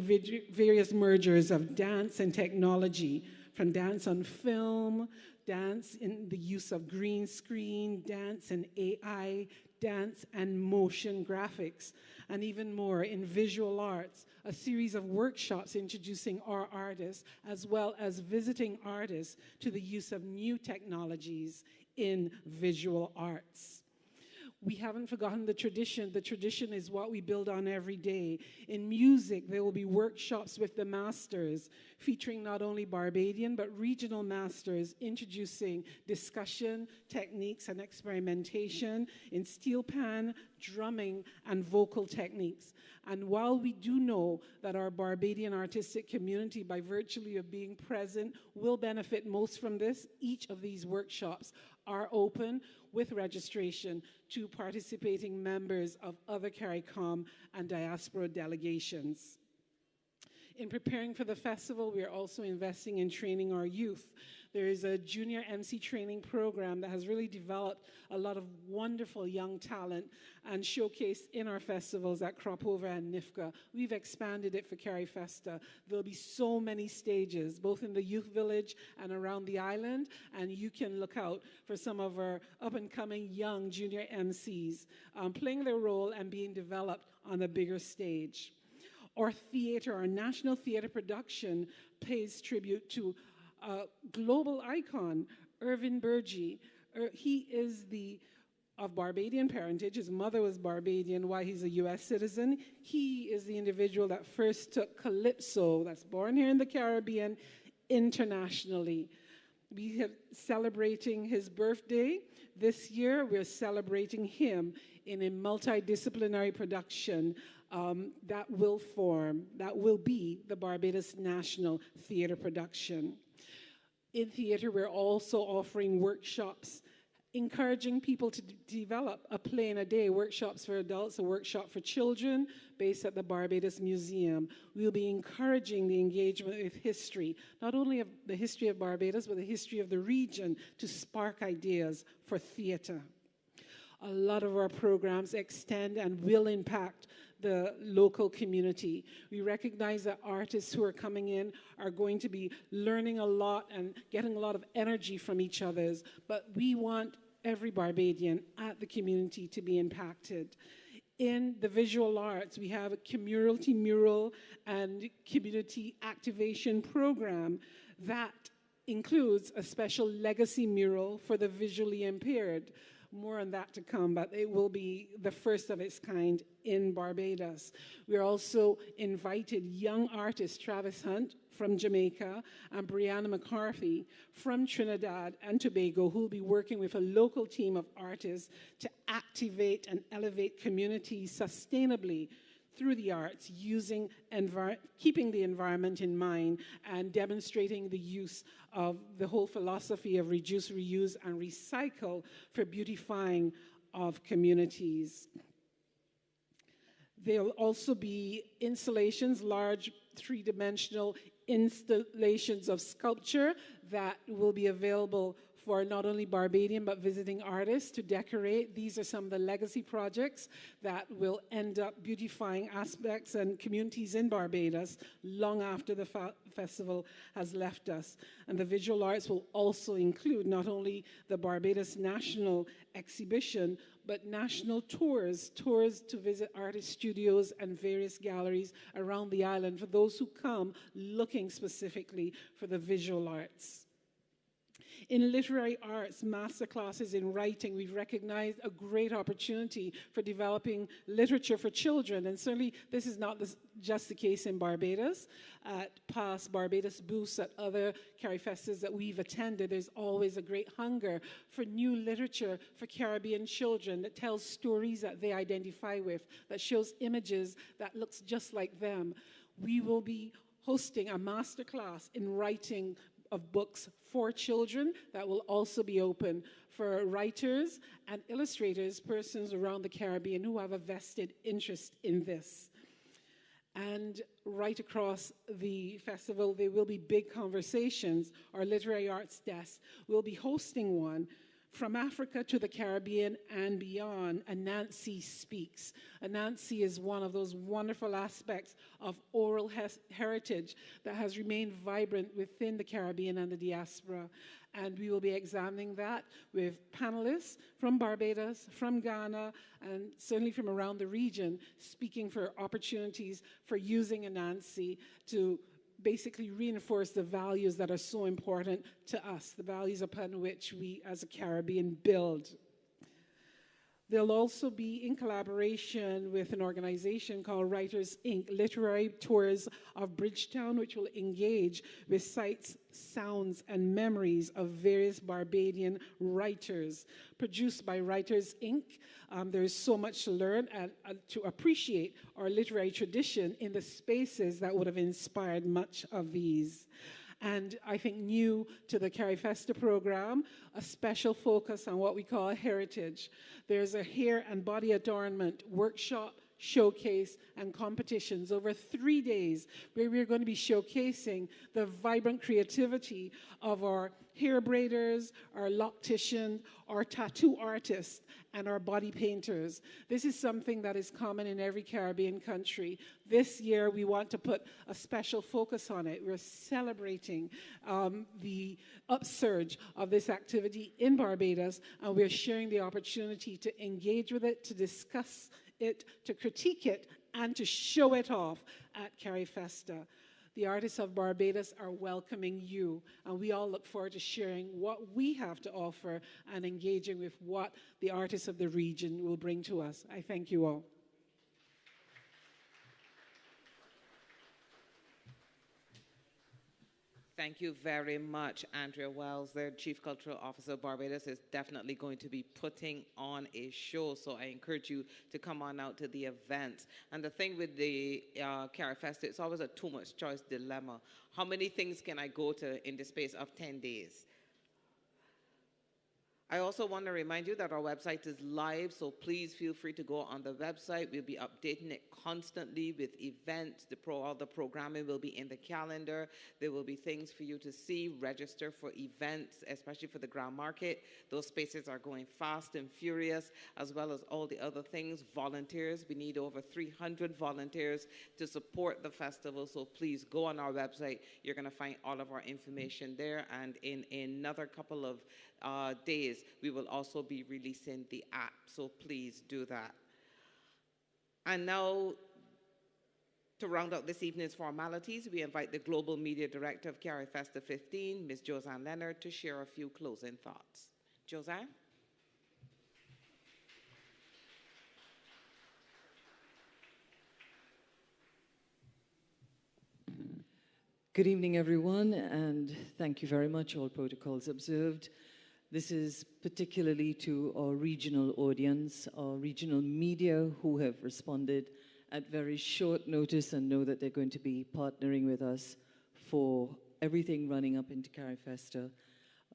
various mergers of dance and technology, from dance on film, dance in the use of green screen, dance and AI, dance and motion graphics, and even more in visual arts, a series of workshops introducing our artists as well as visiting artists to the use of new technologies in visual arts. We haven't forgotten the tradition. The tradition is what we build on every day. In music, there will be workshops with the masters, featuring not only Barbadian, but regional masters, introducing discussion, techniques, and experimentation in steel pan, drumming, and vocal techniques. And while we do know that our Barbadian artistic community, by virtue of being present, will benefit most from this, each of these workshops are open with registration to participating members of other Caricom and diaspora delegations. In preparing for the festival, we are also investing in training our youth. There is a junior MC training program that has really developed a lot of wonderful young talent and showcased in our festivals at Cropover and NIFCA. We've expanded it for Carifesta. There'll be so many stages, both in the youth village and around the island, and you can look out for some of our up-and-coming young junior MCs playing their role and being developed on a bigger stage. Our theater, our national theater production, pays tribute to a global icon, Irvin Burgee. He is of Barbadian parentage. His mother was Barbadian, why he's a US citizen. He is the individual that first took Calypso, that's born here in the Caribbean, internationally. We are celebrating his birthday. This year, we're celebrating him in a multidisciplinary production that will be the Barbados National Theatre production. In theater, we're also offering workshops, encouraging people to develop a play in a day, workshops for adults, a workshop for children, based at the Barbados Museum. We'll be encouraging the engagement with history, not only of the history of Barbados, but the history of the region, to spark ideas for theater. A lot of our programs extend and will impact the local community. We recognize that artists who are coming in are going to be learning a lot and getting a lot of energy from each other's, but we want every Barbadian at the community to be impacted. In the visual arts, we have a community mural and community activation program that includes a special legacy mural for the visually impaired. More on that to come, but it will be the first of its kind in Barbados. We also invited young artist Travis Hunt from Jamaica and Brianna McCarthy from Trinidad and Tobago, who will be working with a local team of artists to activate and elevate communities sustainably through the arts, keeping the environment in mind and demonstrating the use of the whole philosophy of reduce, reuse, and recycle for beautifying of communities. There'll also be installations, large three-dimensional installations of sculpture that will be available for not only Barbadian but visiting artists to decorate. These are some of the legacy projects that will end up beautifying aspects and communities in Barbados long after the festival has left us. And the visual arts will also include not only the Barbados National Exhibition, but national tours to visit artist studios and various galleries around the island for those who come looking specifically for the visual arts. In literary arts, masterclasses in writing, we've recognized a great opportunity for developing literature for children. And certainly this is not just the case in Barbados. At past Barbados booths at other Carifestas that we've attended, there's always a great hunger for new literature for Caribbean children that tells stories that they identify with, that shows images that looks just like them. We will be hosting a masterclass in writing of books for children that will also be open for writers and illustrators, persons around the Caribbean who have a vested interest in this. And right across the festival, there will be big conversations. Our literary arts desk will be hosting one from Africa to the Caribbean and beyond. Anansi Speaks. Anansi is one of those wonderful aspects of oral heritage that has remained vibrant within the Caribbean and the diaspora. And we will be examining that with panelists from Barbados, from Ghana, and certainly from around the region, speaking for opportunities for using Anansi to basically reinforce the values that are so important to us, the values upon which we as a Caribbean build. They'll also be in collaboration with an organization called Writers Inc., literary tours of Bridgetown, which will engage with sights, sounds, and memories of various Barbadian writers. Produced by Writers Inc., there is so much to learn and to appreciate our literary tradition in the spaces that would have inspired much of these. And I think new to the Carifesta program, a special focus on what we call heritage. There's a hair and body adornment workshop, showcase, and competitions over 3 days where we're going to be showcasing the vibrant creativity of our hair braiders, our locticians, our tattoo artists, and our body painters. This is something that is common in every Caribbean country. This year, we want to put a special focus on it. We're celebrating the upsurge of this activity in Barbados, and we're sharing the opportunity to engage with it, to discuss it, to critique it, and to show it off at Carifesta. The artists of Barbados are welcoming you, and we all look forward to sharing what we have to offer and engaging with what the artists of the region will bring to us. I thank you all. Thank you very much, Andrea Wells, their Chief Cultural Officer of Barbados, is definitely going to be putting on a show, so I encourage you to come on out to the events. And the thing with the Carifesta, it's always a too much choice dilemma. How many things can I go to in the space of 10 days? I also want to remind you that our website is live, so please feel free to go on the website. We'll be updating it constantly with events. All the programming will be in the calendar. There will be things for you to see, register for events, especially for the Grand Market. Those spaces are going fast and furious, as well as all the other things. Volunteers, we need over 300 volunteers to support the festival, so please go on our website. You're going to find all of our information there, and in another couple of days, we will also be releasing the app, so please do that. And now, to round out this evening's formalities, we invite the Global Media Director of Carifesta 15, Ms. Josanne Leonard, to share a few closing thoughts. Josanne? Good evening, everyone, and thank you very much, all protocols observed. This is particularly to our regional audience, our regional media who have responded at very short notice and know that they're going to be partnering with us for everything running up into Carifesta.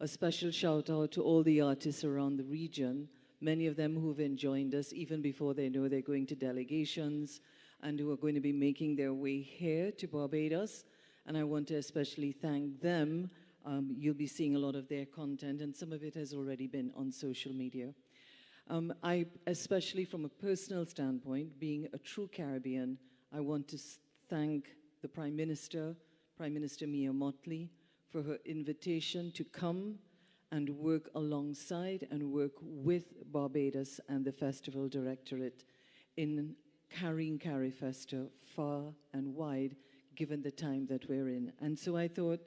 A special shout out to all the artists around the region, many of them who've joined us even before they know they're going to delegations, and who are going to be making their way here to Barbados. And I want to especially thank them. You'll be seeing a lot of their content, and some of it has already been on social media. I, especially from a personal standpoint, being a true Caribbean, I want to thank the Prime Minister Mia Mottley, for her invitation to come and work alongside and work with Barbados and the Festival Directorate in carrying Carifesta far and wide, given the time that we're in. And so I thought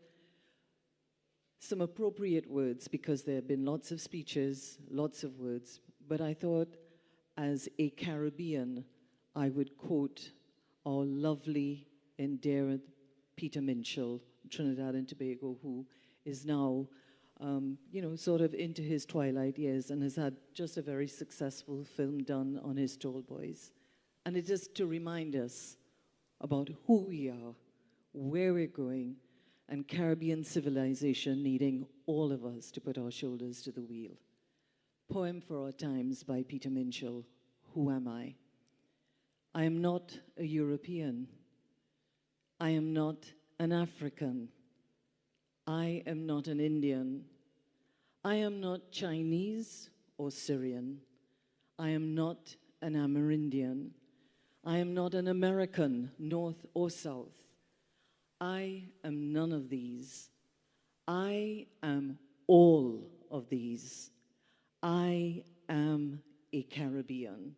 some appropriate words, because there have been lots of speeches, lots of words, but I thought as a Caribbean, I would quote our lovely, endeared Peter Minshall, Trinidad and Tobago, who is now, sort of into his twilight years and has had just a very successful film done on his Tall Boys. And it's just to remind us about who we are, where we're going, and Caribbean civilization needing all of us to put our shoulders to the wheel. Poem for Our Times by Peter Minshall, Who Am I? I am not a European. I am not an African. I am not an Indian. I am not Chinese or Syrian. I am not an Amerindian. I am not an American, North or South. I am none of these. I am all of these. I am a Caribbean.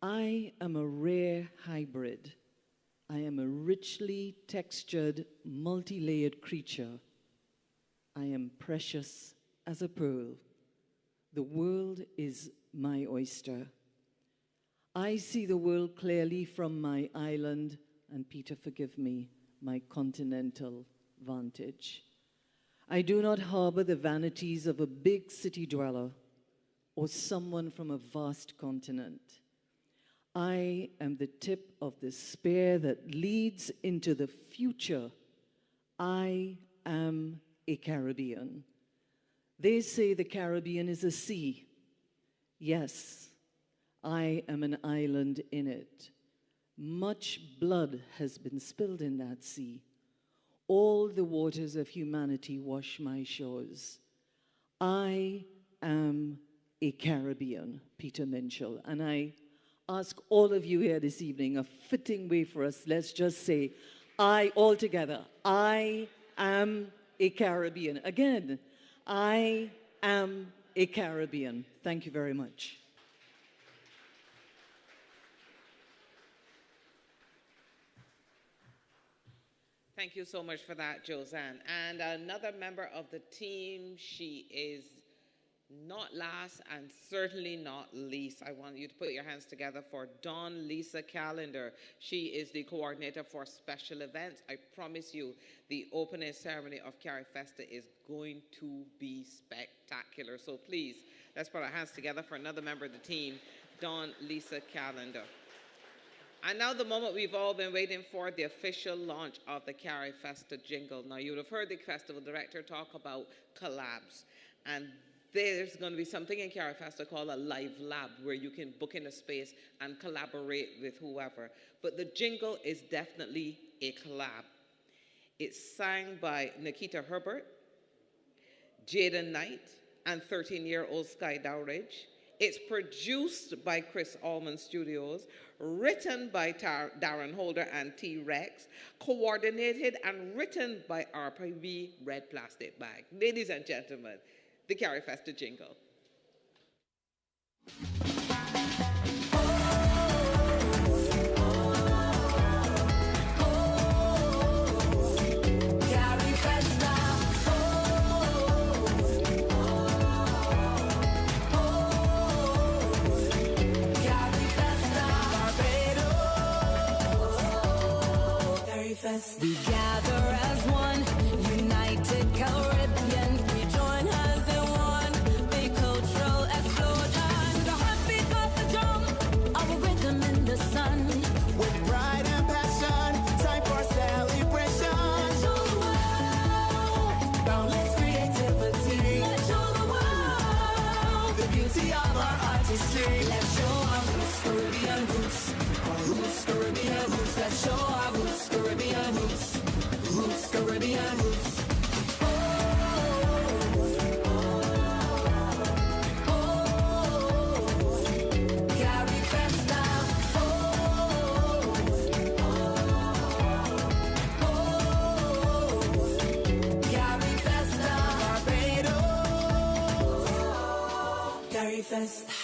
I am a rare hybrid. I am a richly textured, multi-layered creature. I am precious as a pearl. The world is my oyster. I see the world clearly from my island, and Peter, forgive me, my continental vantage. I do not harbor the vanities of a big city dweller or someone from a vast continent. I am the tip of the spear that leads into the future. I am a Caribbean. They say the Caribbean is a sea. Yes, I am an island in it. Much blood has been spilled in that sea. All the waters of humanity wash my shores. I am a Caribbean, Peter Minshall. And I ask all of you here this evening, a fitting way for us, let's just say, all together, I am a Caribbean. Again, I am a Caribbean. Thank you very much. Thank you so much for that, Josanne. And another member of the team, she is not last and certainly not least. I want you to put your hands together for Dawn Lisa Callender. She is the coordinator for special events. I promise you, the opening ceremony of Carifesta is going to be spectacular. So please, let's put our hands together for another member of the team, Dawn Lisa Callender. And now the moment we've all been waiting for, the official launch of the Carifesta jingle. Now you would have heard the festival director talk about collabs. And there's going to be something in Carifesta called a live lab, where you can book in a space and collaborate with whoever. But the jingle is definitely a collab. It's sang by Nikita Herbert, Jaden Knight, and 13-year-old Sky Dowridge. It's produced by Chris Allman Studios, written by Darren Holder and T-Rex, coordinated and written by RPB Red Plastic Bag. Ladies and gentlemen, the Carifesta jingle. We gather as one, united Caribbean. We join hands in one big cultural explosion. The heartbeat of the drum, our rhythm in the sun. With pride and passion, time for celebration. Let's show the world boundless creativity. Let's show the world the beauty of our artistry. Let's show our roots, Caribbean roots, our roots, Caribbean. Let's show our roots, Caribbean roots. Roots, Caribbean roots. Carifesta. Carifesta. Barbados. Carifesta.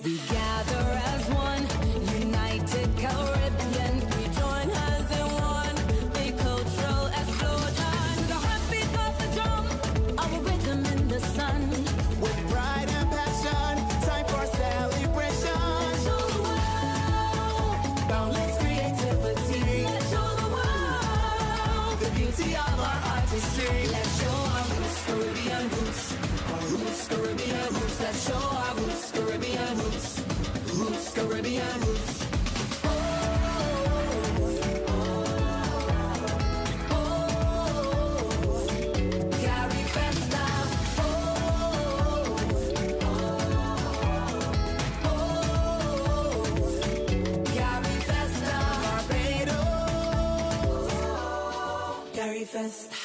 We gather as one, united Caribbean. We join hands in one big cultural explosion. The heartbeat of the drum, our rhythm in the sun. With pride and passion, time for celebration. Let's show the world boundless creativity. Let's show the world the beauty of our artistry. Let's show our roots, Caribbean roots. Our roots, Caribbean roots. Let's show our roots, Caribbean roots. Roots, Caribbean roots. Carifesta. Carifesta. Barbados. Carifesta.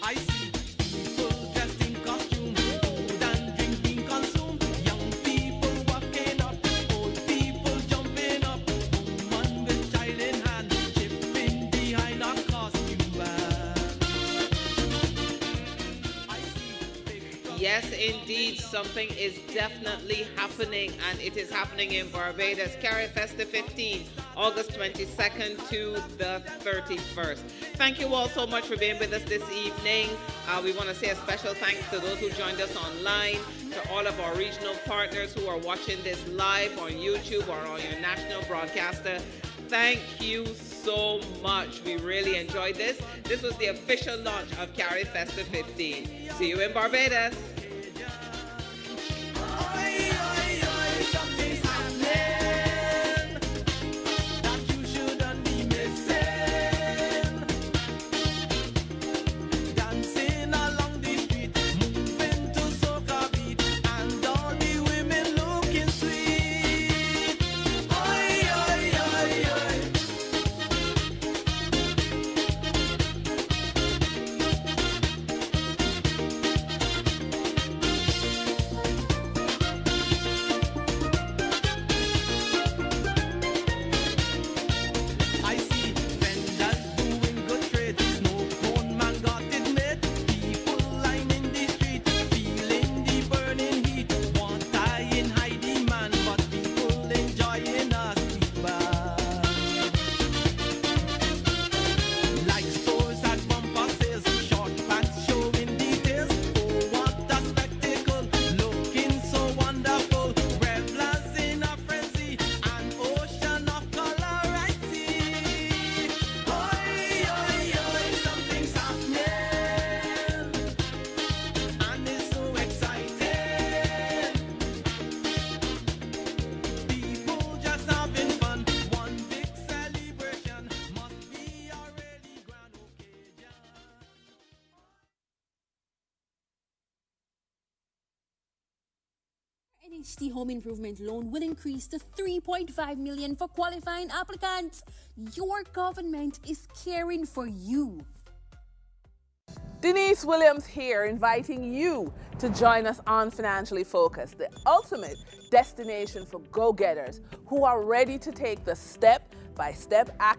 I see people dressed in costume, food and drink being consumed, young people walking up, old people jumping up, woman with child in hand, chipping behind a costume van. Yes, indeed, something is definitely happening, and it is happening in Barbados. Carifesta 15, August 22nd to the 31st. Thank you all so much for being with us this evening. We want to say a special thanks to those who joined us online, to all of our regional partners who are watching this live on YouTube or on your national broadcaster. Thank you so much. We really enjoyed this. This was the official launch of Carifesta 15. See you in Barbados. Something's happening that you shouldn't be missing. Dancing along the street, moving to soca beat, and all the women looking sweet. Oi, oi, oi, oi. I see vendors doing good trade. Snow cone man got it made. People lining the street, feeling the burning heat. Want I in high demand, but people enjoying us bad. Like stores at bumper sales, short pants showing details. Oh, what a spectacle! Looking so wonderful. Revelers in a frenzy, an ocean of color I see. Oi, oi, oi, something's happening, and it's so exciting. People just having fun, one big celebration. Must be a really grand occasion. NHT Home Improvement Loan will increase to $3.5 million for qualifying applicants. Your government is caring for you. Denise Williams here, inviting you to join us on Financially Focused, the ultimate destination for go-getters who are ready to take the step-by-step action